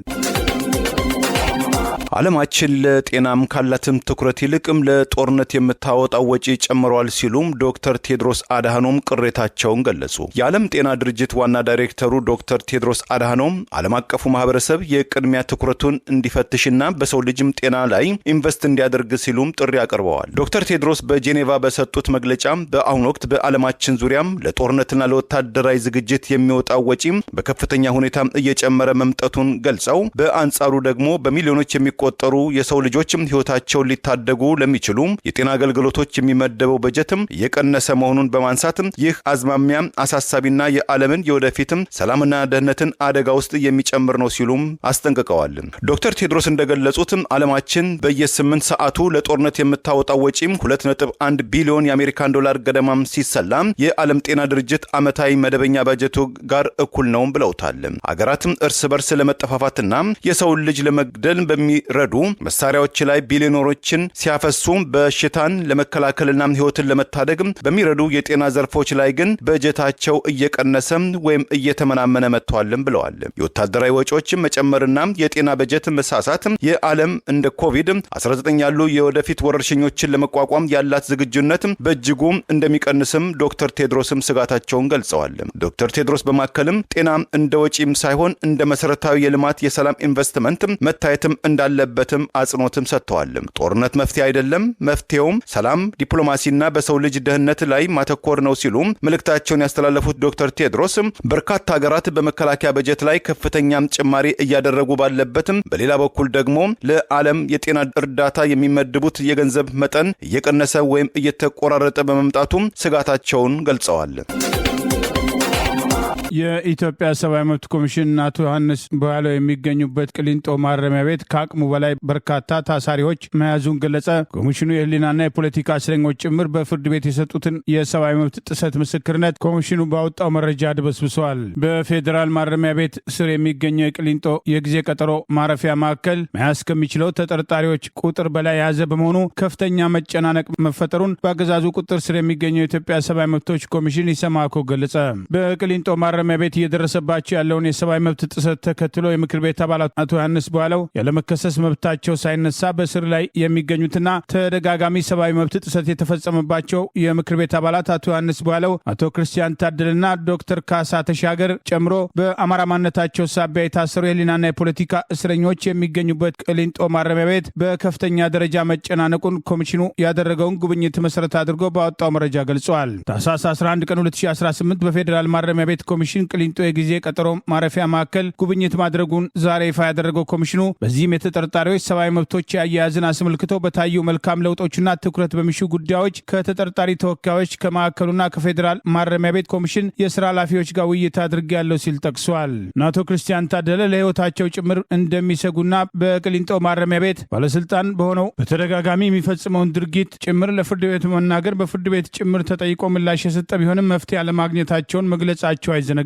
ዓለማችን ለጤናም ካላትም ትኩረት ይልቅም ለጦርነት የምታወጣው ወጪ ጨምሯል ሲሉም ዶክተር ቴድሮስ አድሃኖም ቅሬታቸውን ገለጹ። የዓለም ጤና ድርጅት ዋና ዳይሬክተሩ ዶክተር ቴድሮስ አድሃኖም ዓለም አቀፉ ማህበረሰብ የቅድሚያ ትኩረቱን እንዲፈትሽና በሰው ልጅም ጤና ላይ ኢንቨስት እንዲያደርግ ሲሉም ጥሪ አቅርበዋል። ዶክተር ቴድሮስ በጄኔቫ በሰጡት መግለጫ በአሁኑ ወቅት በዓለማችን ዙሪያም ለጦርነትና ለወታደራዊ ዝግጅት የሚወጣው ወጪም በከፍተኛ ሁኔታ እየጨመረ መምጣቱን ገልጸው በአንጻሩ ደግሞ በሚሊዮኖች ቆጠሩ የሰው ልጆችም ህይወታቸውን ሊታደጉ ለሚችሉ የጤና አገልግሎቶች የሚመደበው በጀትም እየቀነሰ መሆኑን በማንሳት ይህ አዝማሚያ አሳሳቢና የዓለምን የወደፊትም ሰላምና ደህንነትን አደጋ ውስጥ የሚጨምር ነው ሲሉም አስጠንቅቀዋል። ዶክተር ቴድሮስ እንደገለጹት ዓለማችን በየ8 ሰዓቱ ለጦርነት የምታወጣው ወጪም $2.1 ቢሊዮን የአሜሪካን ዶላር ገደማም ሲሰላ የዓለም ጤና ድርጅት ዓመታዊ መደበኛ በጀቱ ጋር እኩል ነው ብለውታል። አገራትም እርስ በርስ ለመጠፋፋትና የሰው ልጅ ለመግደል ረዱ መሳሪያዎች ላይ ቢሊዮነሮችን ሲያፈሱ በሽታን ለመከላከልና ህይወትን ለመታደግ በሚረዱ የጤና ዘርፎች ላይ ግን በጀታቸው እየቀነሰ ወይም እየተመናመነ መጥቷልም ብለዋል። የወታደራዊ ወጪዎች መጨመርና የጤና በጀት መሳሳት የዓለም እንደ ኮቪድ-19 ያሉ የወደፊት ወረርሽኞችን ለመቋቋም ያላት ዝግጁነት በእጅጉ እንደሚቀንስም ዶክተር ቴድሮስም ስጋታቸውን ገልጸዋል። ዶክተር ቴድሮስ በማከልም ጤና እንደ ወጪም ሳይሆን እንደ መሰረታዊ የልማት የሰላም ኢንቨስትመንት መታየትም እንዳለበትም አጽንኦትም ሰጥተዋል። ጦርነት መፍትሄ አይደለም፣ መፍትሄውም ሰላም፣ ዲፕሎማሲና በሰው ልጅ ደህንነት ላይ ማተኮር ነው ሲሉ መልእክታቸውን ያስተላለፉት ዶክተር ቴድሮስ በርካታ ሀገራት በመከላከያ በጀት ላይ ከፍተኛም ጭማሪ እያደረጉ ባለበትም በሌላ በኩል ደግሞ ለዓለም የጤና እርዳታ የሚመድቡት የገንዘብ መጠን እየቀነሰ ወይም እየተቆራረጠ በመምጣቱ ስጋታቸውን ገልጸዋል። የኢትዮጵያ ሰብአዊ መብት ኮሚሽን አቶ ዮሐንስ ቦያለው የሚገኙበት ቅሊንጦ ማረሚያ ቤት ከአቅሙ በላይ በርካታ ታሳሪዎች መያዙን ገለጸ። ኮሚሽኑ የህሊናና የፖለቲካ እስረኞች ጭምር በፍርድ ቤት የሰጡትን የሰብአዊ መብት ጥሰት ምስክርነት ኮሚሽኑ ባወጣው መረጃ አድበስብሰዋል። በፌዴራል ማረሚያ ቤት ስር የሚገኘው የቅሊንጦ የጊዜ ቀጠሮ ማረፊያ ማዕከል መያዝ ከሚችለው ተጠርጣሪዎች ቁጥር በላይ የያዘ በመሆኑ ከፍተኛ መጨናነቅ መፈጠሩን በአገዛዙ ቁጥር ስር የሚገኘው የኢትዮጵያ ሰብአዊ መብቶች ኮሚሽን ኢሰማኮ ገለጸ። በቅሊንጦ ማረሚያ ቤት እየደረሰባቸው ያለውን የሰብአዊ መብት ጥሰት ተከትሎ የምክር ቤት አባላት አቶ ዮሐንስ ቦያለው ያለመከሰስ መብታቸው ሳይነሳ በስር ላይ የሚገኙትና ተደጋጋሚ ሰብአዊ መብት ጥሰት የተፈጸመባቸው የምክር ቤት አባላት አቶ ዮሐንስ ቦያለው፣ አቶ ክርስቲያን ታደልና ዶክተር ካሳ ተሻገር ጨምሮ በአማራ ማንነታቸው ሳቢያ የታሰሩ የህሊናና የፖለቲካ እስረኞች የሚገኙበት ቅሊንጦ ማረሚያ ቤት በከፍተኛ ደረጃ መጨናነቁን ኮሚሽኑ ያደረገውን ጉብኝት መሰረት አድርጎ ባወጣው መረጃ ገልጿል። ታህሳስ 11 ቀን 2018 በፌዴራል ማረሚያ ቤት ኮሚሽን ኮሚሽን ቅሊንጦ የጊዜ ቀጠሮ ማረፊያ ማዕከል ጉብኝት ማድረጉን ዛሬ ይፋ ያደረገው ኮሚሽኑ በዚህም የተጠርጣሪዎች ሰብአዊ መብቶች አያያዝን አስመልክቶ በታዩ መልካም ለውጦችና ትኩረት በሚሹ ጉዳዮች ከተጠርጣሪ ተወካዮች ከማዕከሉና ከፌዴራል ማረሚያ ቤት ኮሚሽን የስራ ኃላፊዎች ጋር ውይይት አድርጌያለሁ ሲል ጠቅሷል። አቶ ክርስቲያን ታደለ ለህይወታቸው ጭምር እንደሚሰጉና በቅሊንጦ ማረሚያ ቤት ባለስልጣን በሆነው በተደጋጋሚ የሚፈጽመውን ድርጊት ጭምር ለፍርድ ቤት መናገር በፍርድ ቤት ጭምር ተጠይቆ ምላሽ የሰጠ ቢሆንም መፍትሄ አለማግኘታቸውን መግለጻቸው አይዘነጋም።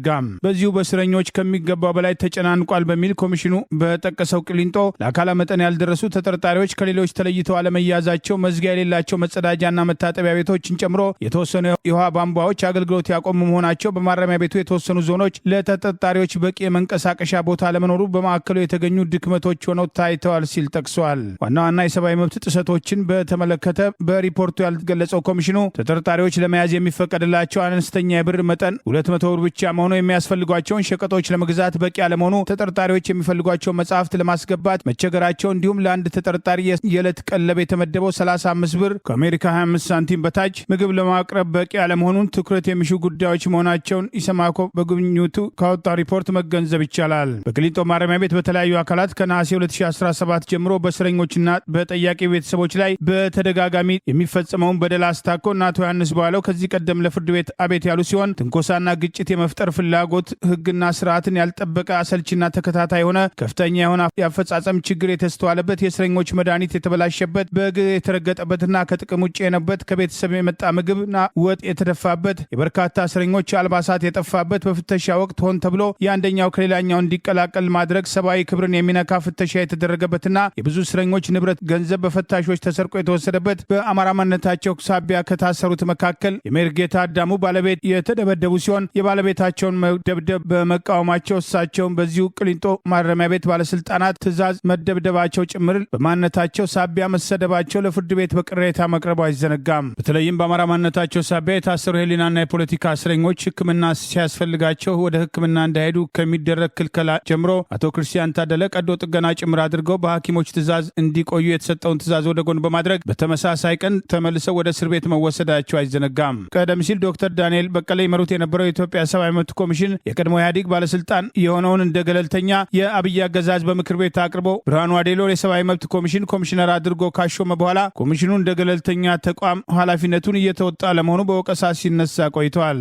በዚሁ በእስረኞች ከሚገባው በላይ ተጨናንቋል በሚል ኮሚሽኑ በጠቀሰው ቅሊንጦ ለአካለ መጠን ያልደረሱ ተጠርጣሪዎች ከሌሎች ተለይተው አለመያዛቸው፣ መዝጊያ የሌላቸው መጸዳጃና መታጠቢያ ቤቶችን ጨምሮ የተወሰኑ የውሃ ቧንቧዎች አገልግሎት ያቆሙ መሆናቸው፣ በማረሚያ ቤቱ የተወሰኑ ዞኖች ለተጠርጣሪዎች በቂ የመንቀሳቀሻ ቦታ ለመኖሩ በማዕከሉ የተገኙ ድክመቶች ሆነው ታይተዋል ሲል ጠቅሷል። ዋና ዋና የሰብአዊ መብት ጥሰቶችን በተመለከተ በሪፖርቱ ያልገለጸው ኮሚሽኑ ተጠርጣሪዎች ለመያዝ የሚፈቀድላቸው አነስተኛ የብር መጠን 200 ብር ብቻ መሆኑ፣ የሚያስፈልጓቸውን ሸቀጦች ለመግዛት በቂ አለመሆኑ፣ ተጠርጣሪዎች የሚፈልጓቸው መጽሐፍት ለማስገባት መቸገራቸው፣ እንዲሁም ለአንድ ተጠርጣሪ የዕለት ቀለብ የተመደበው 35 ብር ከአሜሪካ 25 ሳንቲም በታች ምግብ ለማቅረብ በቂ አለመሆኑን ትኩረት የሚሹ ጉዳዮች መሆናቸውን ኢሰማኮ በጉብኝቱ ካወጣው ሪፖርት መገንዘብ ይቻላል። በቅሊንጦ ማረሚያ ቤት በተለያዩ አካላት ከነሐሴ 2017 ጀምሮ በእስረኞችና በጠያቂ ቤተሰቦች ላይ በተደጋጋሚ የሚፈጸመውን በደል አስታኮ አቶ ዮሐንስ በኋላው ከዚህ ቀደም ለፍርድ ቤት አቤት ያሉ ሲሆን ትንኮሳና ግጭት የመፍጠር ፍላጎት፣ ህግና ስርዓትን ያልጠበቀ አሰልችና ተከታታይ የሆነ ከፍተኛ የሆነ የአፈጻጸም ችግር የተስተዋለበት፣ የእስረኞች መድኃኒት የተበላሸበት፣ በህግ የተረገጠበትና ከጥቅም ውጭ የነበት፣ ከቤተሰብ የመጣ ምግብና ወጥ የተደፋበት፣ የበርካታ እስረኞች አልባሳት የጠፋበት፣ በፍተሻ ወቅት ሆን ተብሎ የአንደኛው ከሌላኛው እንዲቀላቀል ማድረግ፣ ሰብአዊ ክብርን የሚነካ ፍተሻ የተደረገበትና የብዙ እስረኞች ንብረት፣ ገንዘብ በፈታሾች ተሰርቆ የተወሰደበት፣ በአማራ ማንነታቸው ሳቢያ ከታሰሩት መካከል የሜርጌታ አዳሙ ባለቤት የተደበደቡ ሲሆን የባለቤታቸውን መደብደብ በመቃወማቸው እሳቸውን በዚሁ ቅሊንጦ ማረሚያ ቤት ባለስልጣናት ትዕዛዝ መደብደባቸው ጭምር በማንነታቸው ሳቢያ መሰደባቸው ለፍርድ ቤት በቅሬታ መቅረቡ አይዘነጋም። በተለይም በአማራ ማንነታቸው ሳቢያ የታሰሩ የህሊናና የፖለቲካ እስረኞች ሕክምና ሲያስፈልጋቸው ወደ ሕክምና እንዳይሄዱ ከሚደረግ ክልከላ ጀምሮ አቶ ክርስቲያን ታደለ ቀዶ ጥገና ጭምር አድርገው በሐኪሞች ትዕዛዝ እንዲቆዩ የተሰጠውን ትዕዛዝ ወደ ጎን በማድረግ በተመሳሳይ ቀን ተመልሰው ወደ እስር ቤት መወሰዳቸው አይዘነጋም። ቀደም ሲል ዶክተር ዳንኤል በቀለ ይመሩት የነበረው የኢትዮጵያ ሰብአዊ መብት ኮሚሽን የቀድሞ ኢህአዴግ ባለስልጣን የሆነውን እንደ ገለልተኛ የአብይ አገዛዝ በምክር ቤት አቅርቦ ብርሃኑ አዴሎ የሰብአዊ መብት ኮሚሽን ኮሚሽነር አድርጎ ካሾመ በኋላ ኮሚሽኑ እንደ ገለልተኛ ተቋም ኃላፊነቱን እየተወጣ ለመሆኑ በወቀሳ ሲነሳ ቆይተዋል።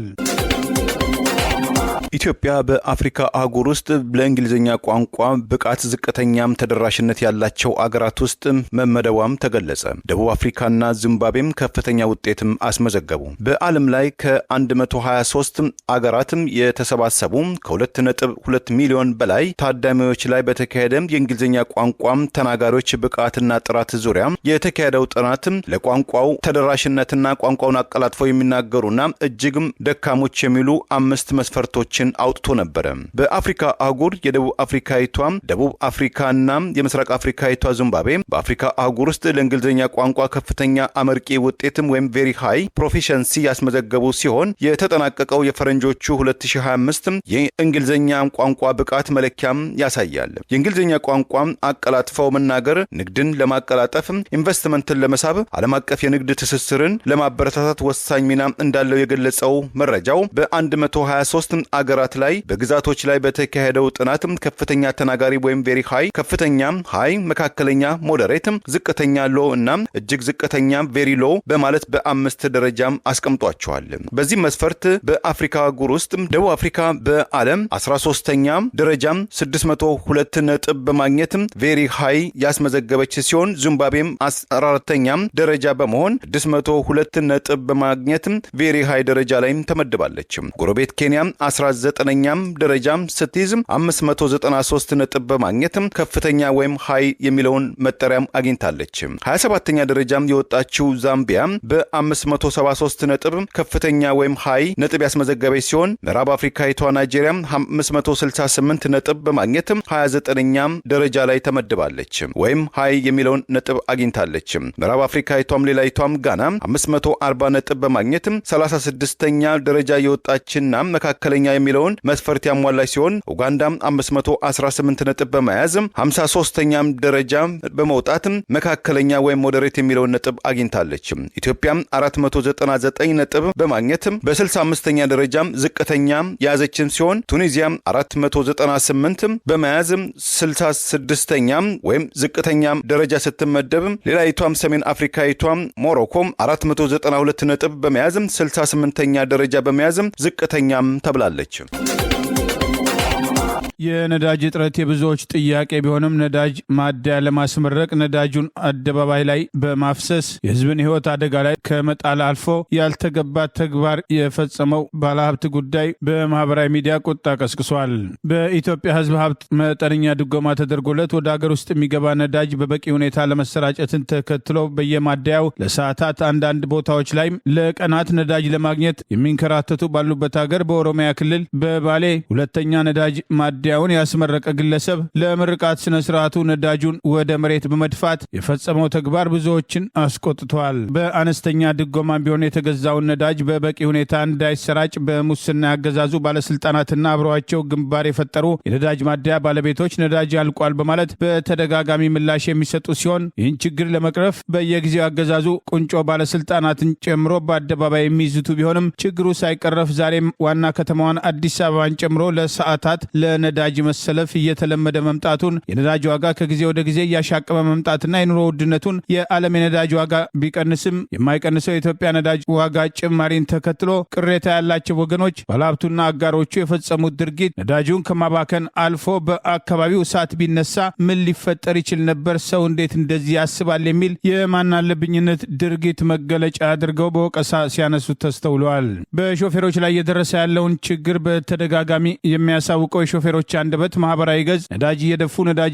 ኢትዮጵያ በአፍሪካ አህጉር ውስጥ ለእንግሊዝኛ ቋንቋ ብቃት ዝቅተኛም ተደራሽነት ያላቸው አገራት ውስጥ መመደቧም ተገለጸ። ደቡብ አፍሪካና ዚምባብዌም ከፍተኛ ውጤትም አስመዘገቡ። በዓለም ላይ ከ123 አገራትም የተሰባሰቡ ከ2.2 ሚሊዮን በላይ ታዳሚዎች ላይ በተካሄደ የእንግሊዝኛ ቋንቋም ተናጋሪዎች ብቃትና ጥራት ዙሪያ የተካሄደው ጥናት ለቋንቋው ተደራሽነትና ቋንቋውን አቀላጥፈው የሚናገሩና እጅግም ደካሞች የሚሉ 5 መስፈርቶችን አውጥቶ ነበረ። በአፍሪካ አህጉር የደቡብ አፍሪካዊቷ ደቡብ አፍሪካና የምስራቅ አፍሪካዊቷ ዚምባብዌ በአፍሪካ አህጉር ውስጥ ለእንግሊዝኛ ቋንቋ ከፍተኛ አመርቂ ውጤትም ወይም ቬሪ ሃይ ፕሮፊሸንሲ ያስመዘገቡ ሲሆን የተጠናቀቀው የፈረንጆቹ 2025 የእንግሊዝኛ ቋንቋ ብቃት መለኪያም ያሳያል። የእንግሊዝኛ ቋንቋ አቀላጥፈው መናገር ንግድን ለማቀላጠፍ፣ ኢንቨስትመንትን ለመሳብ፣ ዓለም አቀፍ የንግድ ትስስርን ለማበረታታት ወሳኝ ሚና እንዳለው የገለጸው መረጃው በ123 አገራት ላይ በግዛቶች ላይ በተካሄደው ጥናት ከፍተኛ ተናጋሪ ወይም ቬሪ ሃይ፣ ከፍተኛ ሃይ፣ መካከለኛ ሞዴሬት፣ ዝቅተኛ ሎ እና እጅግ ዝቅተኛ ቬሪ ሎ በማለት በ5 ደረጃም አስቀምጧቸዋል። በዚህ መስፈርት በአፍሪካ አህጉር ውስጥ ደቡብ አፍሪካ በዓለም 13ኛ ደረጃም 602 ነጥብ በማግኘት ቬሪ ሃይ ያስመዘገበች ሲሆን ዚምባብዌም 14ኛ ደረጃ በመሆን 602 ነጥብ በማግኘት ቬሪ ሃይ ደረጃ ላይ ተመድባለች። ጎረቤት ኬንያ 19ኛም ደረጃም ስትይዝ 593 ነጥብ በማግኘት ከፍተኛ ወይም ሃይ የሚለውን መጠሪያም አግኝታለች። 27ኛ ደረጃም የወጣችው ዛምቢያ በ573 ነጥብ ከፍተኛ ወይም ሃይ ነጥብ ያስመዘገበች ሲሆን ምዕራብ አፍሪካዊቷ ናይጄሪያ 568 ነጥብ በማግኘት 29ኛም ደረጃ ላይ ተመድባለች ወይም ሃይ የሚለውን ነጥብ አግኝታለች። ምዕራብ አፍሪካዊቷም ሌላይቷም ጋና 540 ነጥብ በማግኘት 36ኛ ደረጃ የወጣችና መካከለኛ የሚለውን መስፈርት ያሟላች ሲሆን ኡጋንዳም 518 ነጥብ በመያዝ 53ኛም ደረጃ በመውጣት መካከለኛ ወይም ሞዴሬት የሚለውን ነጥብ አግኝታለች። ኢትዮጵያም 499 ነጥብ በማግኘት በ65ኛ ደረጃ ዝቅተኛ ያዘችን ሲሆን ቱኒዚያ 498 በመያዝ 66ኛ ወይም ዝቅተኛ ደረጃ ስትመደብ፣ ሌላይቷም ሰሜን አፍሪካዊቷ ሞሮኮ 492 ነጥብ በመያዝ 68ኛ ደረጃ በመያዝ ዝቅተኛም ተብላለች። የነዳጅ እጥረት የብዙዎች ጥያቄ ቢሆንም ነዳጅ ማደያ ለማስመረቅ ነዳጁን አደባባይ ላይ በማፍሰስ የሕዝብን ሕይወት አደጋ ላይ ከመጣል አልፎ ያልተገባ ተግባር የፈጸመው ባለሀብት ጉዳይ በማህበራዊ ሚዲያ ቁጣ ቀስቅሷል። በኢትዮጵያ ሕዝብ ሀብት መጠነኛ ድጎማ ተደርጎለት ወደ አገር ውስጥ የሚገባ ነዳጅ በበቂ ሁኔታ ለመሰራጨትን ተከትሎ በየማደያው ለሰዓታት አንዳንድ ቦታዎች ላይ ለቀናት ነዳጅ ለማግኘት የሚንከራተቱ ባሉበት ሀገር በኦሮሚያ ክልል በባሌ ሁለተኛ ነዳጅ ማደያውን ያስመረቀ ግለሰብ ለምርቃት ስነ ስርዓቱ ነዳጁን ወደ መሬት በመድፋት የፈጸመው ተግባር ብዙዎችን አስቆጥቷል። በአነስተኛ ድጎማ ቢሆን የተገዛውን ነዳጅ በበቂ ሁኔታ እንዳይሰራጭ በሙስና ያገዛዙ ባለስልጣናትና አብረዋቸው ግንባር የፈጠሩ የነዳጅ ማደያ ባለቤቶች ነዳጅ ያልቋል በማለት በተደጋጋሚ ምላሽ የሚሰጡ ሲሆን ይህን ችግር ለመቅረፍ በየጊዜው ያገዛዙ ቁንጮ ባለስልጣናትን ጨምሮ በአደባባይ የሚይዙቱ ቢሆንም ችግሩ ሳይቀረፍ ዛሬም ዋና ከተማዋን አዲስ አበባን ጨምሮ ለሰዓታት ለነዳጅ መሰለፍ እየተለመደ መምጣቱን፣ የነዳጅ ዋጋ ከጊዜ ወደ ጊዜ እያሻቀበ መምጣትና የኑሮ ውድነቱን የዓለም የነዳጅ ዋጋ ቢቀንስም የማይቀንሰው የኢትዮጵያ ነዳጅ ዋጋ ጭማሪን ተከትሎ ቅሬታ ያላቸው ወገኖች ባለሀብቱና አጋሮቹ የፈጸሙት ድርጊት ነዳጁን ከማባከን አልፎ በአካባቢው እሳት ቢነሳ ምን ሊፈጠር ይችል ነበር? ሰው እንዴት እንደዚህ ያስባል? የሚል የማናለብኝነት ድርጊት መገለጫ አድርገው በወቀሳ ሲያነሱት ተስተውለዋል። በሾፌሮች ላይ እየደረሰ ያለውን ችግር በተደጋጋሚ የሚያሳውቀው የሾፌሮች አንደበት ማህበራዊ ገጽ ነዳጅ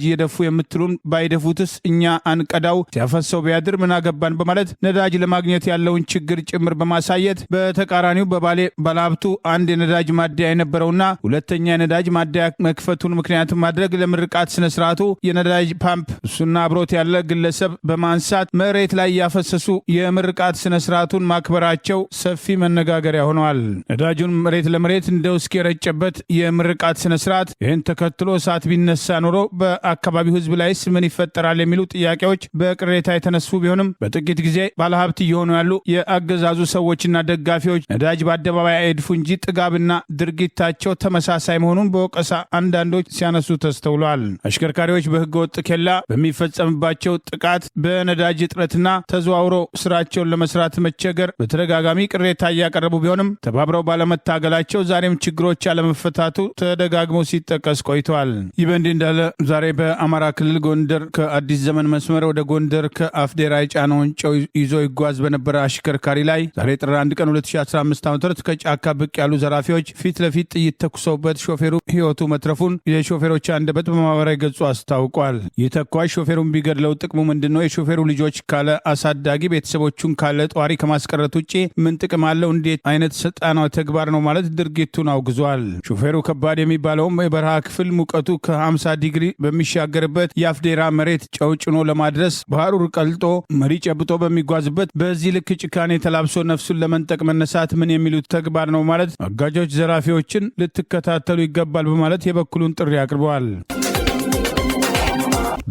እየደፉ የምትሉን ባይደፉትስ እኛ አንቀዳው ሲያፈሰው ቢያድር ምን አገባን በማለት ነዳጅ ለማግኘት ያለውን ችግር ጭምር በማሳየት በተቃራኒው በባሌ ባለሀብቱ አንድ የነዳጅ ማደያ የነበረውና ሁለተኛ የነዳጅ ማደያ መክፈቱን ምክንያት ማድረግ ለምርቃት ስነ ስርዓቱ የነዳጅ ፓምፕ እሱና አብሮት ያለ ግለሰብ በማንሳት መሬት ላይ ያፈሰሱ የምርቃት ስነ ስርዓቱን ማክበራቸው ሰፊ መነጋገሪያ ሆነዋል። ነዳጁን መሬት ለመሬት እንደው እስኪረጨበት የምርቃት ስነ ስርዓት ይህን ተከትሎ እሳት ቢነሳ ኖሮ በአካባቢው ህዝብ ላይስ ምን ይፈጠራል የሚሉ ጥያቄዎች በቅሬታ የተነሱ ቢሆንም በጥቂት ጊዜ ባለሀብት እየሆኑ ያሉ የአገዛዙ ሰዎችና ደጋፊዎች ነዳጅ በአደባባይ አይድፉ እንጂ ጥጋብና ድርጊታቸው ተመሳሳይ መሆኑን በወቀሳ አንዳንዶች ሲያነሱ ተስተውለዋል። አሽከርካሪዎች በህገ ወጥ ኬላ በሚፈጸምባቸው ጥቃት፣ በነዳጅ እጥረትና ተዘዋውሮ ስራቸውን ለመስራት መቸገር በተደጋጋሚ ቅሬታ እያቀረቡ ቢሆንም ተባብረው ባለመታገላቸው ዛሬም ችግሮች ያለመፈታቱ ተደጋግሞ ሲጠቀስ ቆይተዋል። ይህ በእንዲህ እንዳለ ዛሬ በአማራ ክልል ጎንደር ከአዲስ ዘመን መስመር ወደ ጎንደር ከአፍዴራ የጫነውን ጨው ይዞ ይጓዝ በነበረ አሽከርካሪ ላይ ዛሬ ጥር 1 ቀን 2015 ዓ.ም ከጫካ ብቅ ያሉ ዘራፊዎች ፊት ለፊት ጥይት ተኩሰውበት ሾፌሩ ህይወቱ መትረፉን የሾፌሮች አንደበት በማህበራዊ ገጹ አስታውቋል። ይህ ተኳሽ ሾፌሩን ቢገድለው ጥቅሙ ምንድነው? የሾፌሩ ልጆች ካለ አሳዳጊ ቤተሰቦቹን ካለ ጧሪ ከማስቀረት ውጭ ምን ጥቅም አለው? እንዴት አይነት ሰይጣናዊ ተግባር ነው? ማለት ድርጊቱን አውግዟል። ሾፌሩ ከባድ የሚባለውም የበረሃ ክፍል ሙቀቱ ከ50 ዲግሪ በሚሻገርበት የአፍዴራ መሬት ጨው ጭኖ ለማድረስ በሐሩር ቀልጦ መሪ ጨብጦ በሚጓዝበት በዚህ ልክ ጭካኔ ተላብሶ ነፍሱን ለመንጠቅ መነሳት ምን የሚሉት ተግባር ነው? ማለት አጋጆች ዘራፊዎችን ልትከታተሉ ይገባል በማለት የበኩሉን ጥሪ አቅርበዋል።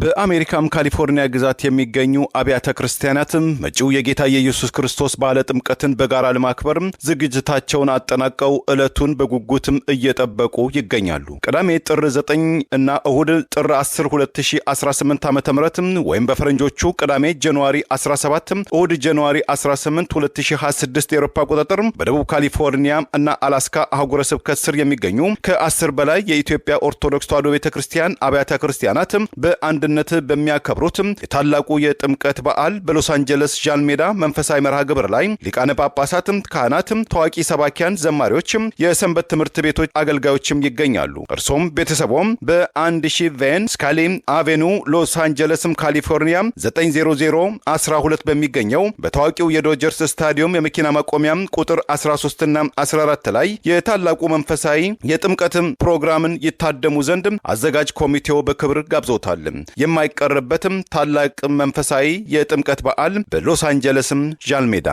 በአሜሪካም ካሊፎርኒያ ግዛት የሚገኙ አብያተ ክርስቲያናትም መጪው የጌታ የኢየሱስ ክርስቶስ በዓለ ጥምቀትን በጋራ ለማክበር ዝግጅታቸውን አጠናቀው ዕለቱን በጉጉትም እየጠበቁ ይገኛሉ። ቅዳሜ ጥር 9 እና እሁድ ጥር 10 2018 ዓ.ም ወይም በፈረንጆቹ ቅዳሜ ጃንዋሪ 17 እሁድ ጃንዋሪ 18 2026 የአውሮፓ አቆጣጠር በደቡብ ካሊፎርኒያ እና አላስካ አህጉረ ስብከት ስር የሚገኙ ከ10 በላይ የኢትዮጵያ ኦርቶዶክስ ተዋሕዶ ቤተክርስቲያን አብያተ ክርስቲያናት በአንድነት በሚያከብሩት የታላቁ የጥምቀት በዓል በሎስ አንጀለስ ጃንሜዳ መንፈሳዊ መርሃ ግብር ላይ ሊቃነ ጳጳሳት፣ ካህናት፣ ታዋቂ ሰባኪያን፣ ዘማሪዎች፣ የሰንበት ትምህርት ቤቶች አገልጋዮችም ይገኛሉ። እርሶም ቤተሰቦም በ1000 ቬን ስካሊ አቬኑ ሎስ አንጀለስ ካሊፎርኒያ 90012 በሚገኘው በታዋቂው የዶጀርስ ስታዲየም የመኪና ማቆሚያ ቁጥር 13 እና 14 ላይ የታላቁ መንፈሳዊ የጥምቀት ፕሮግራምን ይታደሙ ዘንድ አዘጋጅ ኮሚቴው በክብር ጋብዞታል። የማይቀርበትም ታላቅ መንፈሳዊ የጥምቀት በዓል በሎስ አንጀለስም ጃንሜዳ።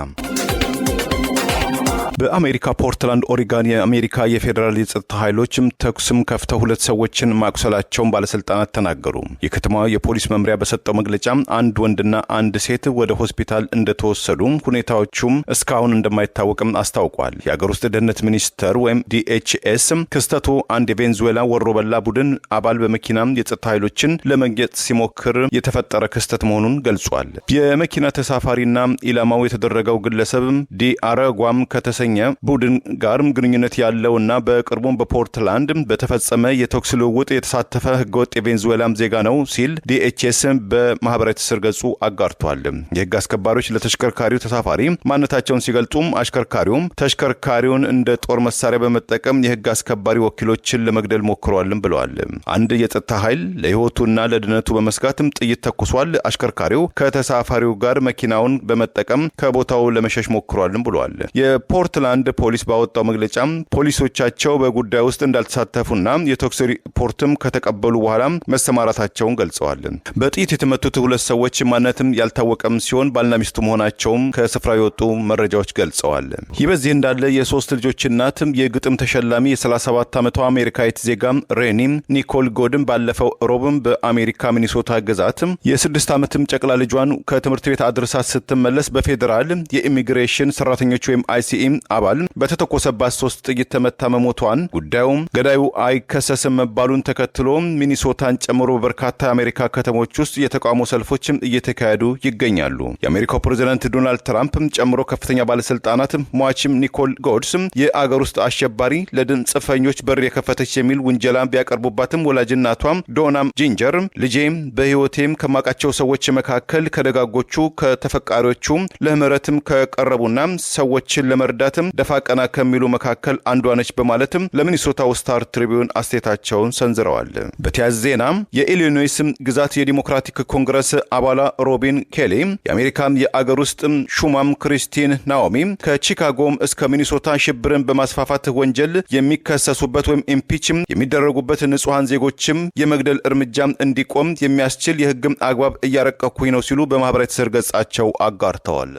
በአሜሪካ ፖርትላንድ ኦሪጋን የአሜሪካ የፌዴራል የጸጥታ ኃይሎችም ተኩስም ከፍተው 2 ሰዎችን ማቁሰላቸውን ባለስልጣናት ተናገሩ። የከተማዋ የፖሊስ መምሪያ በሰጠው መግለጫ አንድ ወንድና አንድ ሴት ወደ ሆስፒታል እንደተወሰዱ ሁኔታዎቹም እስካሁን እንደማይታወቅም አስታውቋል። የአገር ውስጥ ደህንነት ሚኒስቴር ወይም DHS ክስተቱ አንድ የቬንዙዌላ ወሮበላ ቡድን አባል በመኪና የጸጥታ ኃይሎችን ለመግጨት ሲሞክር የተፈጠረ ክስተት መሆኑን ገልጿል። የመኪና ተሳፋሪና ኢላማው የተደረገው ግለሰብም ዲአረጓም ከተሰኘ ቡድን ጋርም ግንኙነት ያለውና በቅርቡም በፖርትላንድ በተፈጸመ የተኩስ ልውውጥ የተሳተፈ ህገወጥ የቬንዙዌላም ዜጋ ነው ሲል DHS በማህበራዊ ትስስር ገጹ አጋርቷል። የህግ አስከባሪዎች ለተሽከርካሪው ተሳፋሪ ማንነታቸውን ሲገልጹም አሽከርካሪውም ተሽከርካሪውን እንደ ጦር መሳሪያ በመጠቀም የህግ አስከባሪ ወኪሎችን ለመግደል ሞክረዋልም ብለዋል። አንድ የጸጥታ ኃይል ለህይወቱና ለደህንነቱ በመስጋትም ጥይት ተኩሷል። አሽከርካሪው ከተሳፋሪው ጋር መኪናውን በመጠቀም ከቦታው ለመሸሽ ሞክሯልም ብለዋል። የፖርትላንድ ፖሊስ ባወጣው መግለጫ ፖሊሶቻቸው በጉዳዩ ውስጥ እንዳልተሳተፉና የተኩስ ሪፖርትም ከተቀበሉ በኋላ መሰማራታቸውን ገልጸዋል። በጥይት የተመቱት 2 ሰዎች ማንነትም ያልታወቀም ሲሆን ባልና ሚስቱ መሆናቸውም ከስፍራው የወጡ መረጃዎች ገልጸዋል። ይህ በዚህ እንዳለ የ3 ልጆች እናት የግጥም ተሸላሚ የ37 ዓመቷ አሜሪካዊት ዜጋ ሬኒ ኒኮል ጎድን ባለፈው ሮብም በአሜሪካ ሚኒሶታ ግዛት የ6 ዓመትም ጨቅላ ልጇን ከትምህርት ቤት አድርሳ ስትመለስ በፌዴራል የኢሚግሬሽን ሰራተኞች ወይም ICE አባል በተተኮሰባት 3 ጥይት ተመታ መሞቷን ጉዳዩም ገዳዩ አይከሰስም መባሉን ተከትሎ ሚኒሶታን ጨምሮ በርካታ የአሜሪካ ከተሞች ውስጥ የተቃውሞ ሰልፎችም እየተካሄዱ ይገኛሉ። የአሜሪካው ፕሬዝዳንት ዶናልድ ትራምፕ ጨምሮ ከፍተኛ ባለስልጣናት ሟችም ኒኮል ጎድስ የአገር ውስጥ አሸባሪ ለድምፅ ጽፈኞች በር የከፈተች የሚል ውንጀላ ቢያቀርቡባትም ወላጅናቷም ዶናም ጂንጀር ልጄም በህይወቴም ከማቃቸው ሰዎች መካከል ከደጋጎቹ ከተፈቃሪዎቹ ለምህረትም ከቀረቡና ሰዎችን ለመርዳትም ደፋ ቀና ከሚሉ መካከል አንዷ ነች በማለትም ለሚኒሶታ ስታር ትሪቢዩን አስተያየታቸውን ሰንዝረዋል። በተያያዘ ዜና የኢሊኖይስ ግዛት የዲሞክራቲክ ኮንግረስ አባላ ሮቢን ኬሊ የአሜሪካም የአገር ውስጥ ሹማም ክሪስቲን ናኦሚ ከቺካጎም እስከ ሚኒሶታ ሽብርን በማስፋፋት ወንጀል የሚከሰሱበት ወይም ኢምፒችም የሚደረጉበት ንጹሃን ዜጎችም የመግደል እርምጃም እንዲቆም የሚያስችል የህግ አግባብ እያረቀኩኝ ነው ሲሉ በማህበራዊ ትስስር ገጻቸው አጋርተዋል።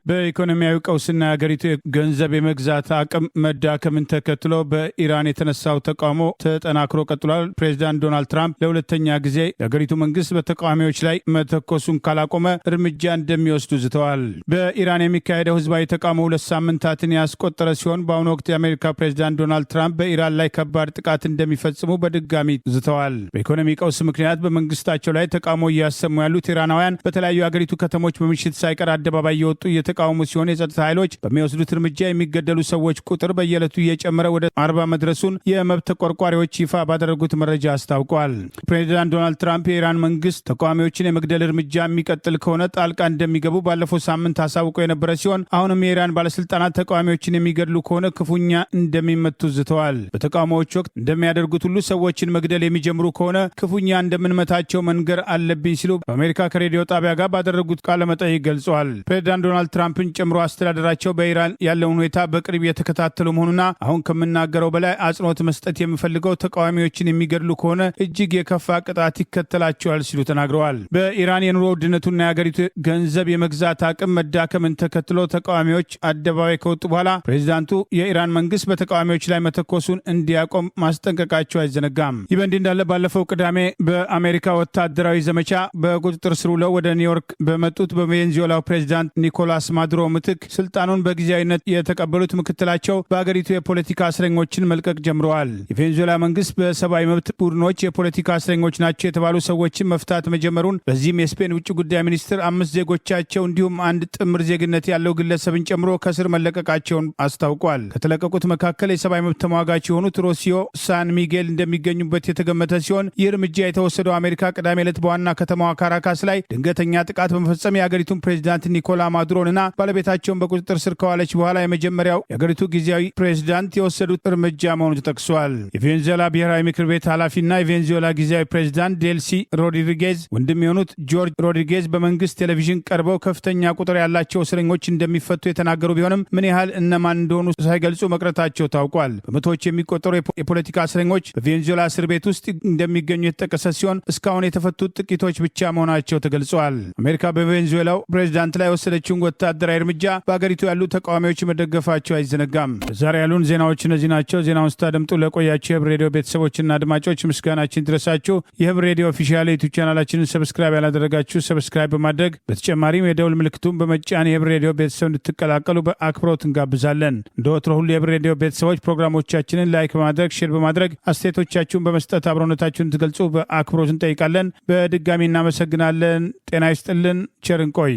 በኢኮኖሚያዊ ቀውስና የሀገሪቱ ገንዘብ የመግዛት አቅም መዳከምን ተከትሎ በኢራን የተነሳው ተቃውሞ ተጠናክሮ ቀጥሏል። ፕሬዚዳንት ዶናልድ ትራምፕ ለሁለተኛ ጊዜ የሀገሪቱ መንግስት በተቃዋሚዎች ላይ መተኮሱን ካላቆመ እርምጃ እንደሚወስዱ ዝተዋል። በኢራን የሚካሄደው ህዝባዊ ተቃውሞ 2 ሳምንታትን ያስቆጠረ ሲሆን በአሁኑ ወቅት የአሜሪካ ፕሬዚዳንት ዶናልድ ትራምፕ በኢራን ላይ ከባድ ጥቃት እንደሚፈጽሙ በድጋሚ ዝተዋል። በኢኮኖሚ ቀውስ ምክንያት በመንግስታቸው ላይ ተቃውሞ እያሰሙ ያሉት ኢራናውያን በተለያዩ የሀገሪቱ ከተሞች በምሽት ሳይቀር አደባባይ እየወጡ ተቃውሞ ሲሆን የጸጥታ ኃይሎች በሚወስዱት እርምጃ የሚገደሉ ሰዎች ቁጥር በየዕለቱ እየጨመረ ወደ 40 መድረሱን የመብት ተቆርቋሪዎች ይፋ ባደረጉት መረጃ አስታውቋል። ፕሬዚዳንት ዶናልድ ትራምፕ የኢራን መንግስት ተቃዋሚዎችን የመግደል እርምጃ የሚቀጥል ከሆነ ጣልቃ እንደሚገቡ ባለፈው ሳምንት አሳውቀው የነበረ ሲሆን አሁንም የኢራን ባለስልጣናት ተቃዋሚዎችን የሚገድሉ ከሆነ ክፉኛ እንደሚመቱ ዝተዋል። በተቃውሞዎች ወቅት እንደሚያደርጉት ሁሉ ሰዎችን መግደል የሚጀምሩ ከሆነ ክፉኛ እንደምንመታቸው መንገር አለብኝ ሲሉ በአሜሪካ ከሬዲዮ ጣቢያ ጋር ባደረጉት ቃለ መጠይቅ ገልጸዋል። ፕሬዚዳንት ዶናልድ ትራምፕን ጨምሮ አስተዳደራቸው በኢራን ያለውን ሁኔታ በቅርብ የተከታተሉ መሆኑና አሁን ከምናገረው በላይ አጽንኦት መስጠት የምፈልገው ተቃዋሚዎችን የሚገድሉ ከሆነ እጅግ የከፋ ቅጣት ይከተላቸዋል ሲሉ ተናግረዋል። በኢራን የኑሮ ውድነቱና የሀገሪቱ ገንዘብ የመግዛት አቅም መዳከምን ተከትሎ ተቃዋሚዎች አደባባይ ከወጡ በኋላ ፕሬዚዳንቱ የኢራን መንግስት በተቃዋሚዎች ላይ መተኮሱን እንዲያቆም ማስጠንቀቃቸው አይዘነጋም። ይህ በእንዲህ እንዳለ ባለፈው ቅዳሜ በአሜሪካ ወታደራዊ ዘመቻ በቁጥጥር ስር ውለው ወደ ኒውዮርክ በመጡት በቬንዙዌላው ፕሬዚዳንት ኒኮላስ ማዱሮ ምትክ ስልጣኑን በጊዜያዊነት የተቀበሉት ምክትላቸው በአገሪቱ የፖለቲካ እስረኞችን መልቀቅ ጀምረዋል። የቬንዙዌላ መንግስት በሰብአዊ መብት ቡድኖች የፖለቲካ እስረኞች ናቸው የተባሉ ሰዎችን መፍታት መጀመሩን፣ በዚህም የስፔን ውጭ ጉዳይ ሚኒስትር 5 ዜጎቻቸው እንዲሁም አንድ ጥምር ዜግነት ያለው ግለሰብን ጨምሮ ከስር መለቀቃቸውን አስታውቋል። ከተለቀቁት መካከል የሰብአዊ መብት ተሟጋች የሆኑት ሮሲዮ ሳን ሚጌል እንደሚገኙበት የተገመተ ሲሆን ይህ እርምጃ የተወሰደው አሜሪካ ቅዳሜ ዕለት በዋና ከተማዋ ካራካስ ላይ ድንገተኛ ጥቃት በመፈጸም የአገሪቱን ፕሬዚዳንት ኒኮላ ማዱሮንና ባለቤታቸውን በቁጥጥር ስር ከዋለች በኋላ የመጀመሪያው የአገሪቱ ጊዜያዊ ፕሬዝዳንት የወሰዱት እርምጃ መሆኑ ተጠቅሷል። የቬንዙዌላ ብሔራዊ ምክር ቤት ኃላፊና የቬንዙዌላ ጊዜያዊ ፕሬዝዳንት ዴልሲ ሮድሪጌዝ ወንድም የሆኑት ጆርጅ ሮድሪጌዝ በመንግስት ቴሌቪዥን ቀርበው ከፍተኛ ቁጥር ያላቸው እስረኞች እንደሚፈቱ የተናገሩ ቢሆንም ምን ያህል እነማን እንደሆኑ ሳይገልጹ መቅረታቸው ታውቋል። በመቶዎች የሚቆጠሩ የፖለቲካ እስረኞች በቬንዙዌላ እስር ቤት ውስጥ እንደሚገኙ የተጠቀሰ ሲሆን እስካሁን የተፈቱት ጥቂቶች ብቻ መሆናቸው ተገልጿል። አሜሪካ በቬንዙዌላው ፕሬዝዳንት ላይ ወሰደችውን ወታደራዊ እርምጃ በአገሪቱ ያሉ ተቃዋሚዎች መደገፋቸው አይዘነጋም። ዛሬ ያሉን ዜናዎች እነዚህ ናቸው። ዜናውን ስታደምጡ ለቆያችሁ የህብር ሬዲዮ ቤተሰቦችና አድማጮች ምስጋናችን ድረሳችሁ። የህብር ሬዲዮ ኦፊሻል ዩቲዩብ ቻናላችንን ሰብስክራይብ ያላደረጋችሁ ሰብስክራይብ በማድረግ በተጨማሪም የደውል ምልክቱን በመጫን የህብር ሬዲዮ ቤተሰብ እንድትቀላቀሉ በአክብሮት እንጋብዛለን። እንደ ወትሮ ሁሉ የህብር ሬዲዮ ቤተሰቦች ፕሮግራሞቻችንን ላይክ በማድረግ ሼር በማድረግ አስተያየቶቻችሁን በመስጠት አብሮነታችሁን እንድትገልጹ በአክብሮት እንጠይቃለን። በድጋሚ እናመሰግናለን። ጤና ይስጥልን። ቸር እንቆይ።